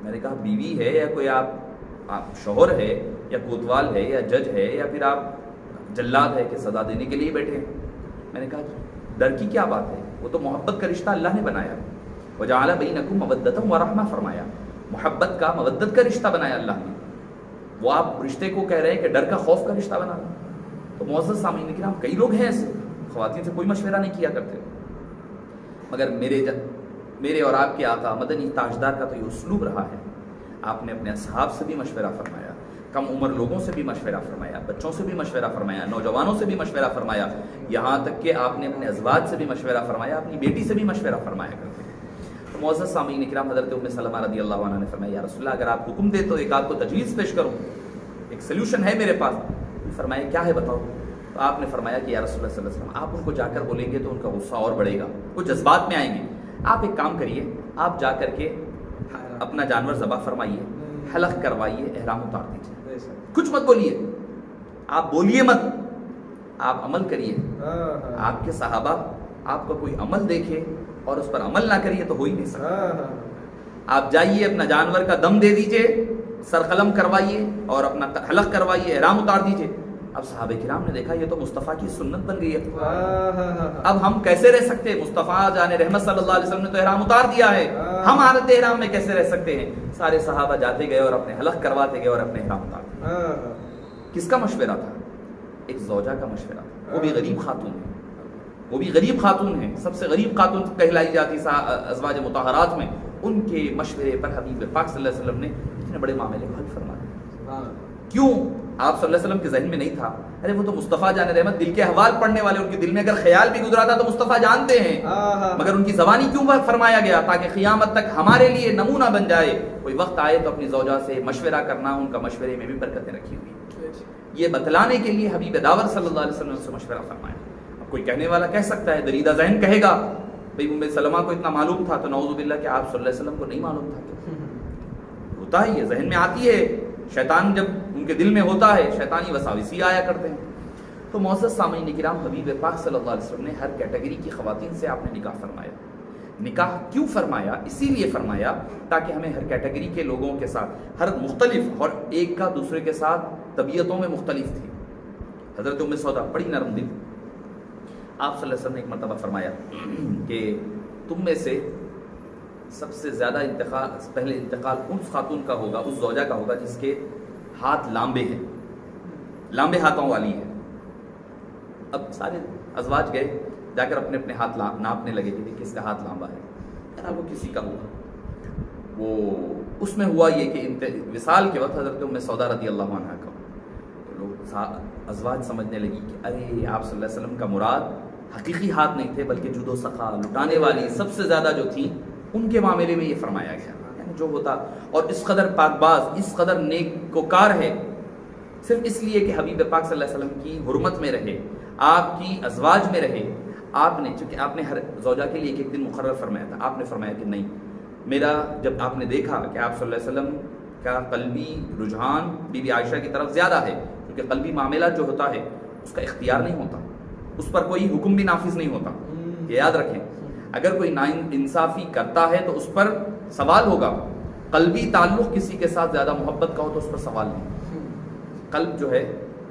میں نے کہا بیوی ہے یا کوئی آپ شوہر ہے یا کوتوال ہے یا جج ہے یا پھر آپ جلاد ہے کہ سزا دینے کے لیے بیٹھے ہیں؟ میں نے کہا ڈر کی کیا بات ہے, وہ تو محبت کا رشتہ اللہ نے بنایا, وَجَعَلَ بَيْنَكُمْ مَوَدَّةً وَرَحْمَةً فرمایا, محبت کا مودت کا رشتہ بنایا اللہ نے. وہ آپ رشتے کو کہہ رہے ہیں کہ ڈر کا خوف کا رشتہ بنا. تو معزز سامعین کرام کئی لوگ ہیں ایسے, خواتین سے کوئی مشورہ نہیں کیا کرتے, مگر میرے اور آپ کے آقا مدنی تاجدار کا تو یہ اسلوب رہا ہے. آپ نے اپنے اصحاب سے بھی مشورہ فرمایا, کم عمر لوگوں سے بھی مشورہ فرمایا, بچوں سے بھی مشورہ فرمایا, نوجوانوں سے بھی مشورہ فرمایا, یہاں تک کہ آپ نے اپنے ازواج سے بھی مشورہ فرمایا, اپنی بیٹی سے بھی مشورہ فرمایا کرتے ہیں. تو معزز سامعین کرام حضرت ام سلمہ رضی اللہ عنہ نے فرمایا یا رسول اللہ اگر آپ حکم دے تو ایک آپ کو تجویز پیش کروں, ایک سلوشن ہے میرے پاس. فرمایا کیا ہے بتاؤ. تو آپ نے فرمایا کہ یا رسول اللہ صلی اللہ علیہ وسلم آپ ان کو جا کر بولیں گے تو ان کا غصہ اور بڑھے گا, وہ جذبات میں آئیں گے. آپ ایک کام کریے, آپ جا کر کے اپنا جانور ذبح فرمائیے, حلق کروائیے, احرام اتار دیجیے, کچھ مت بولیے, آپ بولیے مت, آپ عمل کریے. آپ کے صحابہ آپ کا کوئی عمل دیکھے اور اس پر عمل نہ کریے تو ہو ہی نہیں سکتا. آپ جائیے اپنا جانور کا دم دے دیجیے, سر قلم کروائیے اور اپنا حلق کروائیے, احرام اتار دیجیے. اب صحابہ کرام نے دیکھا یہ تو مصطفیٰ کی سنت بن گئی ہے, اب ہم کیسے رہ سکتے ہیں؟ مصطفیٰ جان رحمت صلی اللہ علیہ وسلم نے تو احرام اتار دیا ہے, ہم حالت احرام میں کیسے رہ سکتے ہیں؟ سارے صحابہ جاتے گئے اور اپنے حلق کرواتے گئے اور اپنے احرام اتارتے. کس کا مشورہ تھا؟ ایک زوجہ کا مشورہ تھا, وہ بھی غریب خاتون ہے, وہ بھی غریب خاتون ہے, سب سے غریب خاتون کہلائی جاتی ازواج مطہرات میں. ان کے مشورے پر حبیب پاک صلی اللہ علیہ وسلم نے اتنے بڑے معاملے کو حل فرما دیا. کیوں؟ آپ صلی اللہ علیہ وسلم کے ذہن میں نہیں تھا, ارے وہ تو مصطفیٰ جان رحمت دل کے احوال پڑھنے والے, ان کے دل میں اگر خیال بھی گزرا تھا تو مصطفیٰ جانتے ہیں, مگر ان کی زبانی کیوں فرمایا گیا؟ تاکہ قیامت تک ہمارے لیے نمونہ بن جائے. کوئی وقت آئے تو اپنی زوجہ سے مشورہ کرنا, ان کا مشورے میں بھی برکتیں رکھی ہوئی, یہ بتلانے کے لیے حبیب داور صلی اللہ علیہ وسلم سے مشورہ فرمایا. اب کوئی کہنے والا کہہ سکتا ہے, دریدہ ذہن کہے گا بھئی ام سلمہ کو اتنا معلوم تھا تو نعوذ باللہ کہ آپ صلی اللہ علیہ وسلم کو نہیں معلوم تھا. ہوتا ہی ہے, ذہن میں آتی ہے, شیطان جب ان کے دل میں ہوتا ہے شیطانی وساوسی آیا کرتے ہیں. تو معزز سامعین کرام حبیب پاک صلی اللہ علیہ وسلم نے ہر کیٹیگری کی خواتین سے آپ نے نکاح فرمایا. نکاح کیوں فرمایا؟ اسی لیے فرمایا تاکہ ہمیں ہر کیٹیگری کے لوگوں کے ساتھ, ہر مختلف اور ایک کا دوسرے کے ساتھ طبیعتوں میں مختلف تھی. حضرت ام سودا بڑی نرم دل, آپ صلی اللہ علیہ وسلم نے ایک مرتبہ فرمایا کہ تم میں سے سب سے زیادہ پہلے انتقال اس خاتون کا ہوگا, اس زوجہ کا ہوگا جس کے ہاتھ لامبے ہیں, لامبے ہاتھوں والی ہے. اب سارے ازواج گئے, جا کر اپنے اپنے ہاتھ ناپنے لگے کہ کس کا ہاتھ لامبا ہے. وہ کسی کا ہوا, وہ اس میں ہوا یہ کہ وصال کے وقت حضرت ام سودا رضی اللہ عنہ کا, لوگ ازواج سمجھنے لگی کہ ارے آپ صلی اللہ علیہ وسلم کا مراد حقیقی ہاتھ نہیں تھے بلکہ جود و سخا, لٹانے والی سب سے زیادہ جو تھیں ان کے معاملے میں یہ فرمایا گیا. یعنی جو ہوتا اور اس قدر پاک باز, اس قدر نیکوکار ہے, صرف اس لیے کہ حبیب پاک صلی اللہ علیہ وسلم کی حرمت میں رہے, آپ کی ازواج میں رہے. آپ نے, چونکہ آپ نے ہر زوجہ کے لیے ایک دن مقرر فرمایا تھا, آپ نے فرمایا کہ نہیں, میرا جب آپ نے دیکھا کہ آپ صلی اللہ علیہ وسلم کا قلبی رجحان بی بی عائشہ کی طرف زیادہ ہے, کیونکہ قلبی معاملہ جو ہوتا ہے اس کا اختیار نہیں ہوتا, اس پر کوئی حکم بھی نافذ نہیں ہوتا. یہ یاد رکھیں, اگر کوئی ناانصافی کرتا ہے تو اس پر سوال ہوگا. قلبی تعلق کسی کے ساتھ زیادہ محبت کا ہو تو اس پر سوال نہیں. قلب جو ہے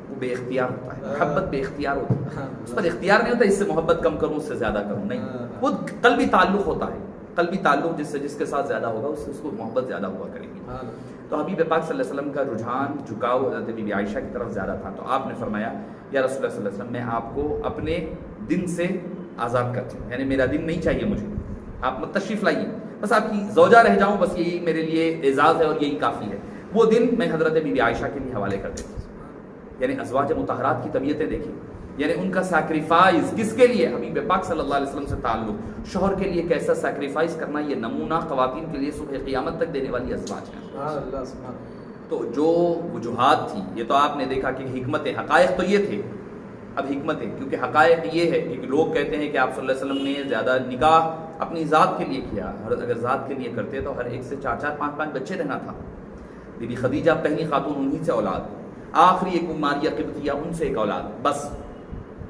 وہ بے اختیار ہوتا ہے, محبت بے اختیار ہوتی ہے, اس پر اختیار نہیں ہوتا اس سے محبت کم کروں, اس سے زیادہ کروں, نہیں. وہ قلبی تعلق ہوتا ہے, قلبی تعلق جس کے ساتھ زیادہ ہوگا اس کو محبت زیادہ ہوا کرے گی. تو حبیب پاک صلی اللہ علیہ وسلم کا رجحان جھکاؤ حضرت بی بی عائشہ کی طرف زیادہ تھا. تو آپ نے فرمایا یا رسول اللہ صلی اللہ علیہ وسلم میں آپ کو اپنے دن سے آزاد کرتی ہوں, یعنی میرا دن نہیں چاہیے مجھے, آپ تشریف لائیے, بس آپ کی زوجہ رہ جاؤں, بس یہی میرے لیے اعزاز ہے اور یہی کافی ہے. وہ دن میں حضرت بی بی عائشہ کے لیے حوالے کر دیتا ہوں. یعنی ازواج مطہرات کی طبیعتیں دیکھیں, یعنی ان کا سیکریفائز کس کے لیے, حبیب پاک صلی اللہ علیہ وسلم سے تعلق, شوہر کے لیے کیسا سیکریفائز کرنا, یہ نمونہ خواتین کے لیے صبح قیامت تک دینے والی ازواج ہیں. سبحان اللہ سبحان. تو جو وجوہات تھی یہ تو آپ نے دیکھا کہ حکمت حقائق تو یہ تھے. اب حکمتیں, کیونکہ حقائق یہ ہے کہ لوگ کہتے ہیں کہ آپ صلی اللہ علیہ وسلم نے زیادہ نکاح اپنی ذات کے لیے کیا, اگر ذات کے لیے کرتے تو ہر ایک سے 4-4 5-5 بچے رہنا تھا. بی بی خدیجہ پہلی خاتون, انہی سے اولاد, آخری ایک ماریہ قبطیہ, ان سے ایک اولاد, بس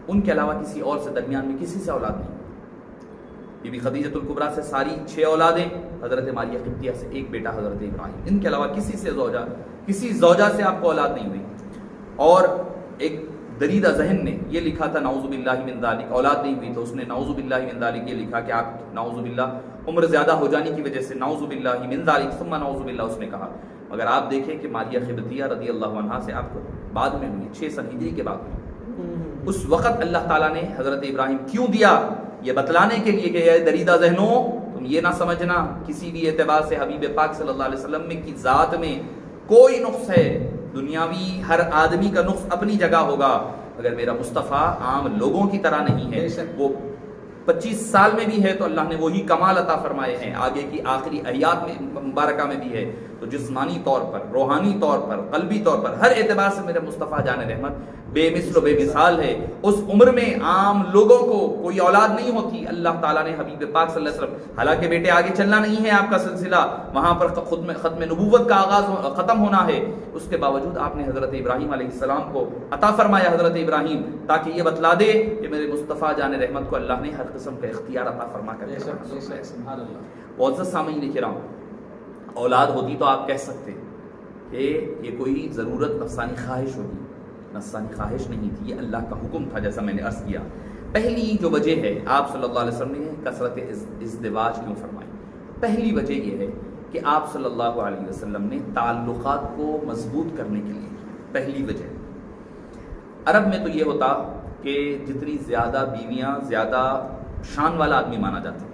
ان کے علاوہ کسی اور سے درمیان میں کسی سے اولاد نہیں. بی بی خدیجۃ الکبریٰ سے ساری 6 اولادیں, حضرت ماریہ قبطیہ سے ایک بیٹا حضرت ابراہیم, ان کے علاوہ کسی زوجہ سے آپ کو اولاد نہیں ہوئی. اور ایک دریدہ ذہن نے یہ لکھا تھا نعوذ باللہ من ذالک, اولاد نہیں ہوئی تو اس نے نعوذ باللہ من ذالک یہ لکھا کہ آپ نعوذ باللہ عمر زیادہ ہو جانے کی وجہ سے نعوذ باللہ من ذالک ثم نعوذ باللہ اس نے کہا. مگر آپ دیکھیں کہ ماریہ قبطیہ رضی اللہ عنہا سے آپ کو بعد میں ہوئی, 6 سن ہجری کے بعد ہوئی. اس وقت اللہ تعالیٰ نے حضرت ابراہیم کیوں دیا, یہ بتلانے کے لیے کہ اے دریدہ ذہنوں, تم یہ نہ سمجھنا کسی بھی اعتبار سے حبیب پاک صلی اللہ علیہ وسلم میں کی ذات میں کوئی نقص ہے. دنیاوی ہر آدمی کا نقص اپنی جگہ ہوگا, اگر میرا مصطفیٰ عام لوگوں کی طرح نہیں ہے, وہ 25 سال میں بھی ہے تو اللہ نے وہی کمال عطا فرمائے ہیں, آگے کی آخری حیات میں مبارکہ میں بھی ہے. تو جسمانی طور پر, روحانی طور پر, قلبی طور پر, ہر اعتبار سے میرے مصطفیٰ جان رحمت بے مثل و بے مثال ہے. اس عمر میں عام لوگوں کو کوئی اولاد نہیں ہوتی, اللہ تعالیٰ نے حبیب پاک صلی اللہ علیہ وسلم, حالانکہ بیٹے آگے چلنا نہیں ہے آپ کا سلسلہ, وہاں پر ختم نبوت کا آغاز ختم ہونا ہے, اس کے باوجود آپ نے حضرت ابراہیم علیہ السلام کو عطا فرمایا حضرت ابراہیم, تاکہ یہ بتلا دے کہ میرے مصطفیٰ جان رحمت کو اللہ نے ہر قسم کا اختیار عطا فرما کر. سبحان اللہ. معزز سامعین کرام, اولاد ہوتی تو آپ کہہ سکتے کہ یہ کوئی ضرورت نفسانی خواہش ہوگی, نفسانی خواہش نہیں تھی, یہ اللہ کا حکم تھا. جیسا میں نے عرض کیا, پہلی جو وجہ ہے آپ صلی اللہ علیہ وسلم نے کثرت ازدواج کیوں فرمائی, پہلی وجہ یہ ہے کہ آپ صلی اللہ علیہ وسلم نے تعلقات کو مضبوط کرنے کے لیے, پہلی وجہ. عرب میں تو یہ ہوتا کہ جتنی زیادہ بیویاں زیادہ شان والا آدمی مانا جاتا,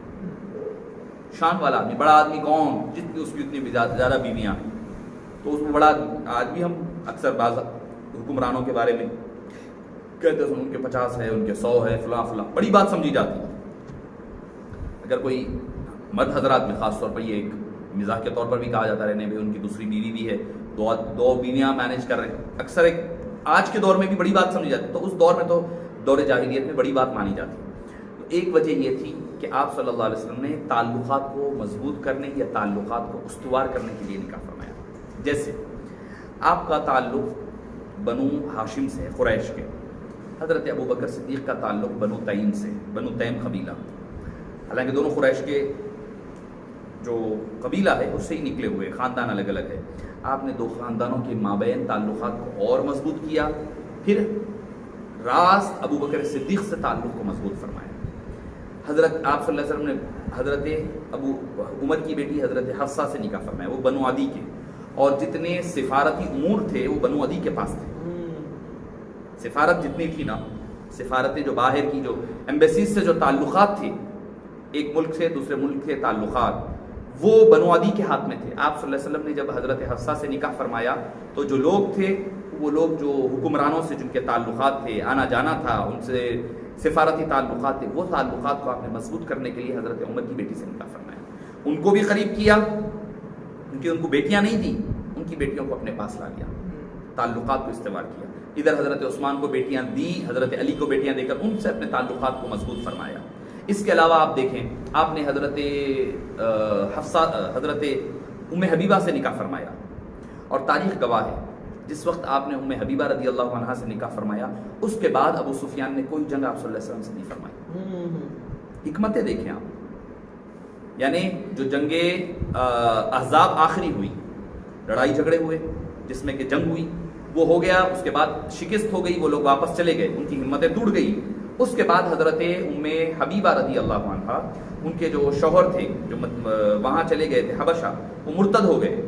شان والا آدمی, بڑا آدمی کون, جتنی اس کی اتنی زیادہ بیویاں, تو اس میں بڑا آدمی. ہم اکثر بعض حکمرانوں کے بارے میں کہتے ہیں ان کے 50 ہے, ان کے 100 ہے, فلاں فلاں, بڑی بات سمجھی جاتی ہے. اگر کوئی مرد حضرات میں خاص طور پر یہ ایک مزاح کے طور پر بھی کہا جاتا ہے, نہیں بھائی ان کی دوسری بیوی بھی ہے, دو بیویاں مینیج کر رہے ہیں, اکثر ایک آج کے دور میں بھی بڑی بات سمجھی جاتی ہے, تو اس دور میں تو دور جاہلیت میں بڑی بات مانی جاتی ہے. تو ایک وجہ یہ تھی کہ آپ صلی اللہ علیہ وسلم نے تعلقات کو مضبوط کرنے یا تعلقات کو استوار کرنے کے لیے نکاح فرمایا. جیسے آپ کا تعلق بنو ہاشم سے, قریش کے, حضرت ابو بکر صدیق کا تعلق بنو تیم سے, بنو تیم قبیلہ, حالانکہ دونوں قریش کے جو قبیلہ ہے اس سے ہی نکلے ہوئے, خاندان الگ الگ ہے. آپ نے 2 خاندانوں کے مابین تعلقات کو اور مضبوط کیا, پھر راست ابو بکر صدیق سے تعلق کو مضبوط فرمایا. حضرت آپ صلی اللہ علیہ وسلم نے حضرت ابو عمر کی بیٹی حضرت حفصہ سے نکاح فرمایا, وہ بنو عدی کے, اور جتنے سفارتی امور تھے وہ بنو عدی کے پاس تھے. سفارت جتنی تھی نا, سفارتیں جو باہر کی جو ایمبیسیز سے جو تعلقات تھے, ایک ملک سے دوسرے ملک کے تعلقات, وہ بنو عدی کے ہاتھ میں تھے. آپ صلی اللہ علیہ وسلم نے جب حضرت حفصہ سے نکاح فرمایا تو جو لوگ تھے, وہ لوگ جو حکمرانوں سے جن کے تعلقات تھے, آنا جانا تھا, ان سے سفارتی تعلقات تھے, وہ تعلقات کو آپ نے مضبوط کرنے کے لیے حضرت عمر کی بیٹی سے نکاح فرمایا. ان کو بھی قریب کیا, کیونکہ ان کو بیٹیاں نہیں تھیں, ان کی بیٹیوں کو اپنے پاس لا لیا, تعلقات کو استوار کیا. ادھر حضرت عثمان کو بیٹیاں دی, حضرت علی کو بیٹیاں دے کر ان سے اپنے تعلقات کو مضبوط فرمایا. اس کے علاوہ آپ دیکھیں, آپ نے حضرت حفصہ, حضرت ام حبیبہ سے نکاح فرمایا, اور تاریخ گواہ ہے جس وقت آپ نے ام حبیبہ رضی اللہ عنہا سے نکاح فرمایا, اس کے بعد ابو سفیان نے کوئی جنگ آپ صلی اللہ علیہ وسلم سے نہیں فرمائی. حکمتیں دیکھیں آپ, یعنی جو جنگ احزاب آخری ہوئی, لڑائی جھگڑے ہوئے جس میں کہ جنگ ہوئی, وہ ہو گیا, اس کے بعد شکست ہو گئی, وہ لوگ واپس چلے گئے, ان کی ہمتیں ٹوٹ گئی. اس کے بعد حضرت ام حبیبہ رضی اللہ عنہا, ان کے جو شوہر تھے جو وہاں چلے گئے تھے حبشہ, وہ مرتد ہو گئے,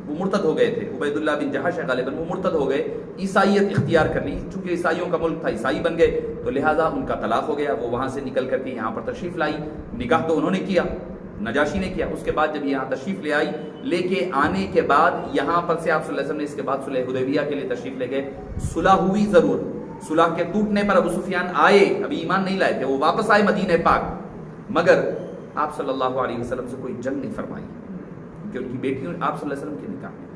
وہ مرتد ہو گئے تھے، عبیداللہ بن جہش غالباً وہ مرتد ہو گئے، عیسائیت اختیار کر لی، چونکہ عیسائیوں کا ملک تھا عیسائی بن گئے، تو لہٰذا ان کا طلاق ہو گیا، وہ وہاں سے نکل کر کے یہاں پر تشریف لائی، نکاح تو انہوں نے کیا، نجاشی نے کیا، اس کے بعد جب یہاں تشریف لے آئی، لے کے آنے کے بعد یہاں پر سے آپ صلی اللہ علیہ وسلم نے اس کے بعد صلح حدیبیہ کے لیے تشریف لے گئے، صلح ہوئی ضرور، صلح کے ٹوٹنے پر ابو سفیان آئے، ابھی ایمان نہیں لائے تھے، وہ واپس آئے مدینہ پاک، مگر آپ صلی اللہ علیہ وسلم سے کوئی جنگ نہیں فرمائی، کہ ان کی بیٹیوں آپ صلی اللہ علیہ وسلم کے نکاح میں۔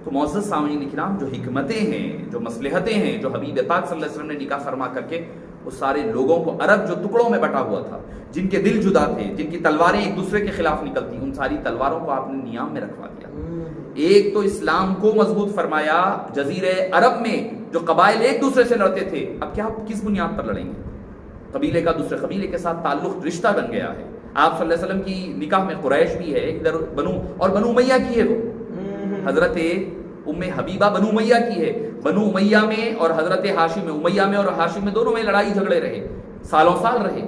تو معزز سامعین کرام، جو حکمتیں ہیں، جو مصلحتیں ہیں، جو حبیب پاک صلی اللہ علیہ وسلم نے نکاح فرما کر کے وہ سارے لوگوں کو، عرب جو ٹکڑوں میں بٹا ہوا تھا، جن کے دل جدا تھے، جن کی تلواریں ایک دوسرے کے خلاف نکلتی، ان ساری تلواروں کو آپ نے نیام میں رکھوا دیا۔ ایک تو اسلام کو مضبوط فرمایا، جزیرے عرب میں جو قبائل ایک دوسرے سے لڑتے تھے، اب کیا کس بنیاد پر لڑیں گے؟ قبیلے کا دوسرے قبیلے کے ساتھ تعلق، رشتہ بن گیا ہے۔ آپ صلی اللہ علیہ وسلم کی نکاح میں قریش بھی ہے، ادھر بنو امیہ کی ہے، وہ حضرت ام حبیبہ بنو امیہ کی ہے، بنو امیہ میں اور حضرت ہاشم میں، امیہ میں اور ہاشم میں دونوں میں لڑائی جھگڑے رہے، سالوں سال رہے۔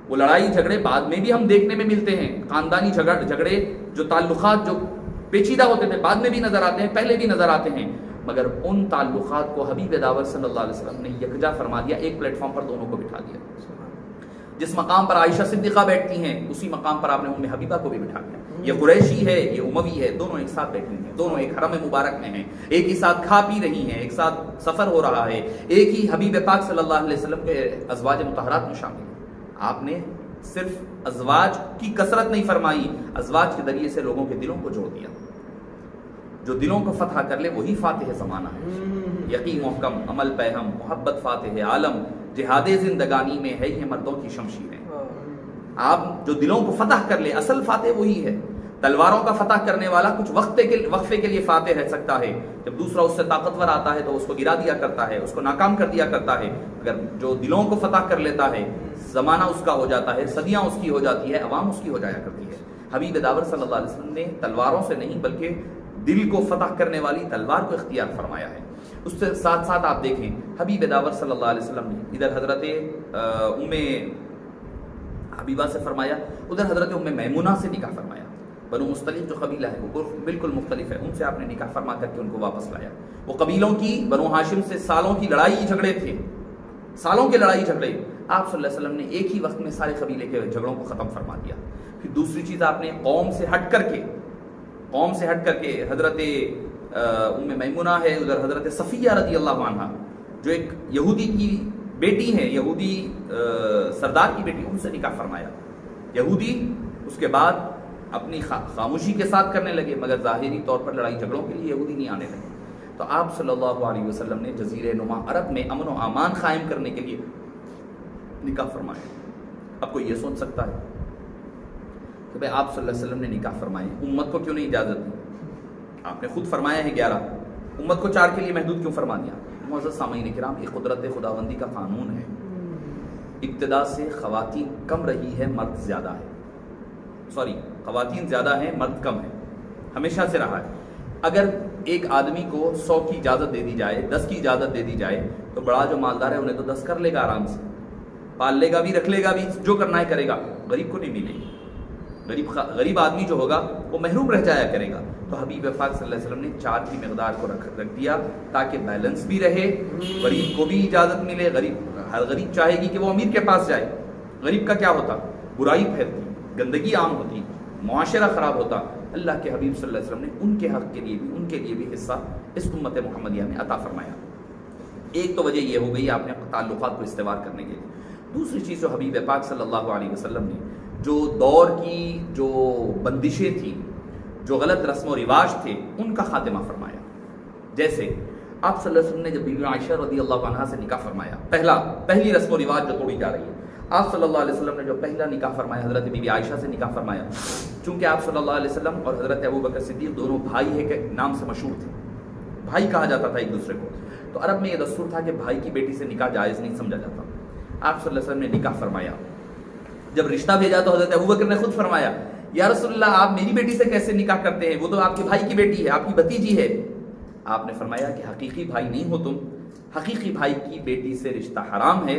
وہ لڑائی جھگڑے بعد میں بھی ہم دیکھنے میں ملتے ہیں، خاندانی جھگڑے جو تعلقات جو پیچیدہ ہوتے تھے بعد میں بھی نظر آتے ہیں، پہلے بھی نظر آتے ہیں، مگر ان تعلقات کو حبیب داور صلی اللہ علیہ وسلم نے یکجا فرما دیا، ایک پلیٹ فارم پر دونوں کو بٹھا دیا۔ جس مقام پر عائشہ صدیقہ بیٹھتی ہیں، اسی مقام پر آپ نے ام حبیبہ کو بھی بٹھا دیا۔ یہ قریشی ہے، یہ اموی ہے، دونوں ایک ساتھ بیٹھی ہیں، دونوں ایک حرم مبارک میں ہیں، ایک ہی ساتھ کھا پی رہی ہیں، ایک ساتھ سفر ہو رہا ہے، ایک ہی حبیب پاک صلی اللہ علیہ وسلم کے ازواج مطہرات میں شامل ہیں۔ آپ نے صرف ازواج کی کثرت نہیں فرمائی، ازواج کے ذریعے سے لوگوں کے دلوں کو جوڑ دیا۔ جو دلوں کو فتح کر لے وہی فاتح زمانہ ہے۔ یقین محکم، عمل پہم، محبت فاتح عالم، جہاد زندگانی میں ہے یہ مردوں کی شمشیریں۔ آپ جو دلوں کو فتح کر لے، اصل فاتح وہی ہے۔ تلواروں کا فتح کرنے والا کچھ وقفے کے لیے فاتح رہ سکتا ہے، جب دوسرا اس سے طاقتور آتا ہے تو اس کو گرا دیا کرتا ہے، اس کو ناکام کر دیا کرتا ہے، اگر جو دلوں کو فتح کر لیتا ہے، زمانہ اس کا ہو جاتا ہے، صدیاں اس کی ہو جاتی ہے، عوام اس کی ہو جایا کرتی ہے۔ حبیب داور صلی اللہ علیہ وسلم نے تلواروں سے نہیں بلکہ دل کو فتح کرنے والی تلوار کو اختیار فرمایا ہے۔ اس سے ساتھ ساتھ آپ دیکھیں حبیب داور صلی اللہ علیہ وسلم نے ادھر حضرت ام حبیبہ سے فرمایا، ادھر حضرت ام میمونہ سے نکاح فرمایا۔ بنو مستلق جو قبیلہ ہے وہ بالکل مختلف ہے، ان سے آپ نے نکاح فرما کر کے ان کو واپس لایا۔ وہ قبیلوں کی، بنو ہاشم سے سالوں کی لڑائی جھگڑے تھے، سالوں کے لڑائی جھگڑے، آپ صلی اللہ علیہ وسلم نے ایک ہی وقت میں سارے قبیلے کے جھگڑوں کو ختم فرما دیا۔ پھر دوسری چیز آپ نے قوم سے ہٹ کر کے حضرت ام میمونہ ہے، ادھر حضرت صفیہ رضی اللہ عنہ جو ایک یہودی کی بیٹی ہیں، یہودی سردار کی بیٹی، ان سے نکاح فرمایا۔ یہودی اس کے بعد اپنی خاموشی کے ساتھ کرنے لگے، مگر ظاہری طور پر لڑائی جھگڑوں کے لیے یہودی نہیں آنے لگے۔ تو آپ صلی اللہ علیہ وسلم نے جزیرہ نما عرب میں امن و امان قائم کرنے کے لیے نکاح فرمایا۔ اب کوئی یہ سوچ سکتا ہے کہ بھئی آپ صلی اللہ علیہ وسلم نے نکاح فرمائے، امت کو کیوں نہیں اجازت دی؟ آپ نے خود فرمایا ہے 11، امت کو 4 کے لیے محدود کیوں فرما دیا؟ معزز سامعین کرام، یہ قدرت خداوندی کا قانون ہے۔ ابتدا سے خواتین کم رہی ہے، مرد زیادہ ہے، خواتین زیادہ ہیں، مرد کم ہے، ہمیشہ سے رہا ہے۔ اگر ایک آدمی کو 100 کی اجازت دے دی جائے، 10 کی اجازت دے دی جائے، تو بڑا جو مالدار ہے انہیں تو 10 کر لے گا، آرام سے پال لے گا بھی، رکھ لے گا بھی، جو کرنا ہے کرے گا، غریب کو نہیں ملے گی۔ غریب آدمی جو ہوگا وہ محروم رہ جایا کرے گا۔ تو حبیب پاک صلی اللہ علیہ وسلم نے 4 کی مقدار کو رکھ دیا تاکہ بیلنس بھی رہے، غریب کو بھی اجازت ملے۔ ہر غریب چاہے گی کہ وہ امیر کے پاس جائے، غریب کا کیا ہوتا؟ برائی پھیلتی، گندگی عام ہوتی، معاشرہ خراب ہوتا۔ اللہ کے حبیب صلی اللہ علیہ وسلم نے ان کے حق کے لیے بھی، ان کے لیے بھی حصہ اس امت محمدیہ میں عطا فرمایا۔ ایک تو وجہ یہ ہو گئی آپ نے تعلقات کو استوار کرنے کے لیے۔ دوسری چیز جو حبیب پاک صلی اللہ علیہ وسلم نے جو دور کی جو بندشیں تھیں، جو غلط رسم و رواج تھے، ان کا خاتمہ فرمایا۔ جیسے آپ صلی اللہ علیہ وسلم نے جب بی بی عائشہ رضی اللہ عنہا سے نکاح فرمایا، پہلی رسم و رواج جو توڑی جا رہی ہے، آپ صلی اللہ علیہ وسلم نے جو پہلا نکاح فرمایا حضرت بی بی عائشہ سے نکاح فرمایا۔ چونکہ آپ صلی اللہ علیہ وسلم اور حضرت ابوبکر صدیق دونوں بھائی ہے کے نام سے مشہور تھے، بھائی کہا جاتا تھا ایک دوسرے کو، تو عرب میں یہ دستور تھا کہ بھائی کی بیٹی سے نکاح جائز نہیں سمجھا جاتا۔ آپ صلی اللہ علیہ وسلم نے نکاح فرمایا، جب رشتہ بھیجا تو حضرت ابوبکر نے خود فرمایا، یا رسول اللہ آپ میری بیٹی سے کیسے نکاح کرتے ہیں، وہ تو آپ کے بھائی کی بیٹی ہے، آپ کی بھتیجی ہے۔ آپ نے فرمایا کہ حقیقی بھائی نہیں ہو تم، حقیقی بھائی کی بیٹی سے رشتہ حرام ہے،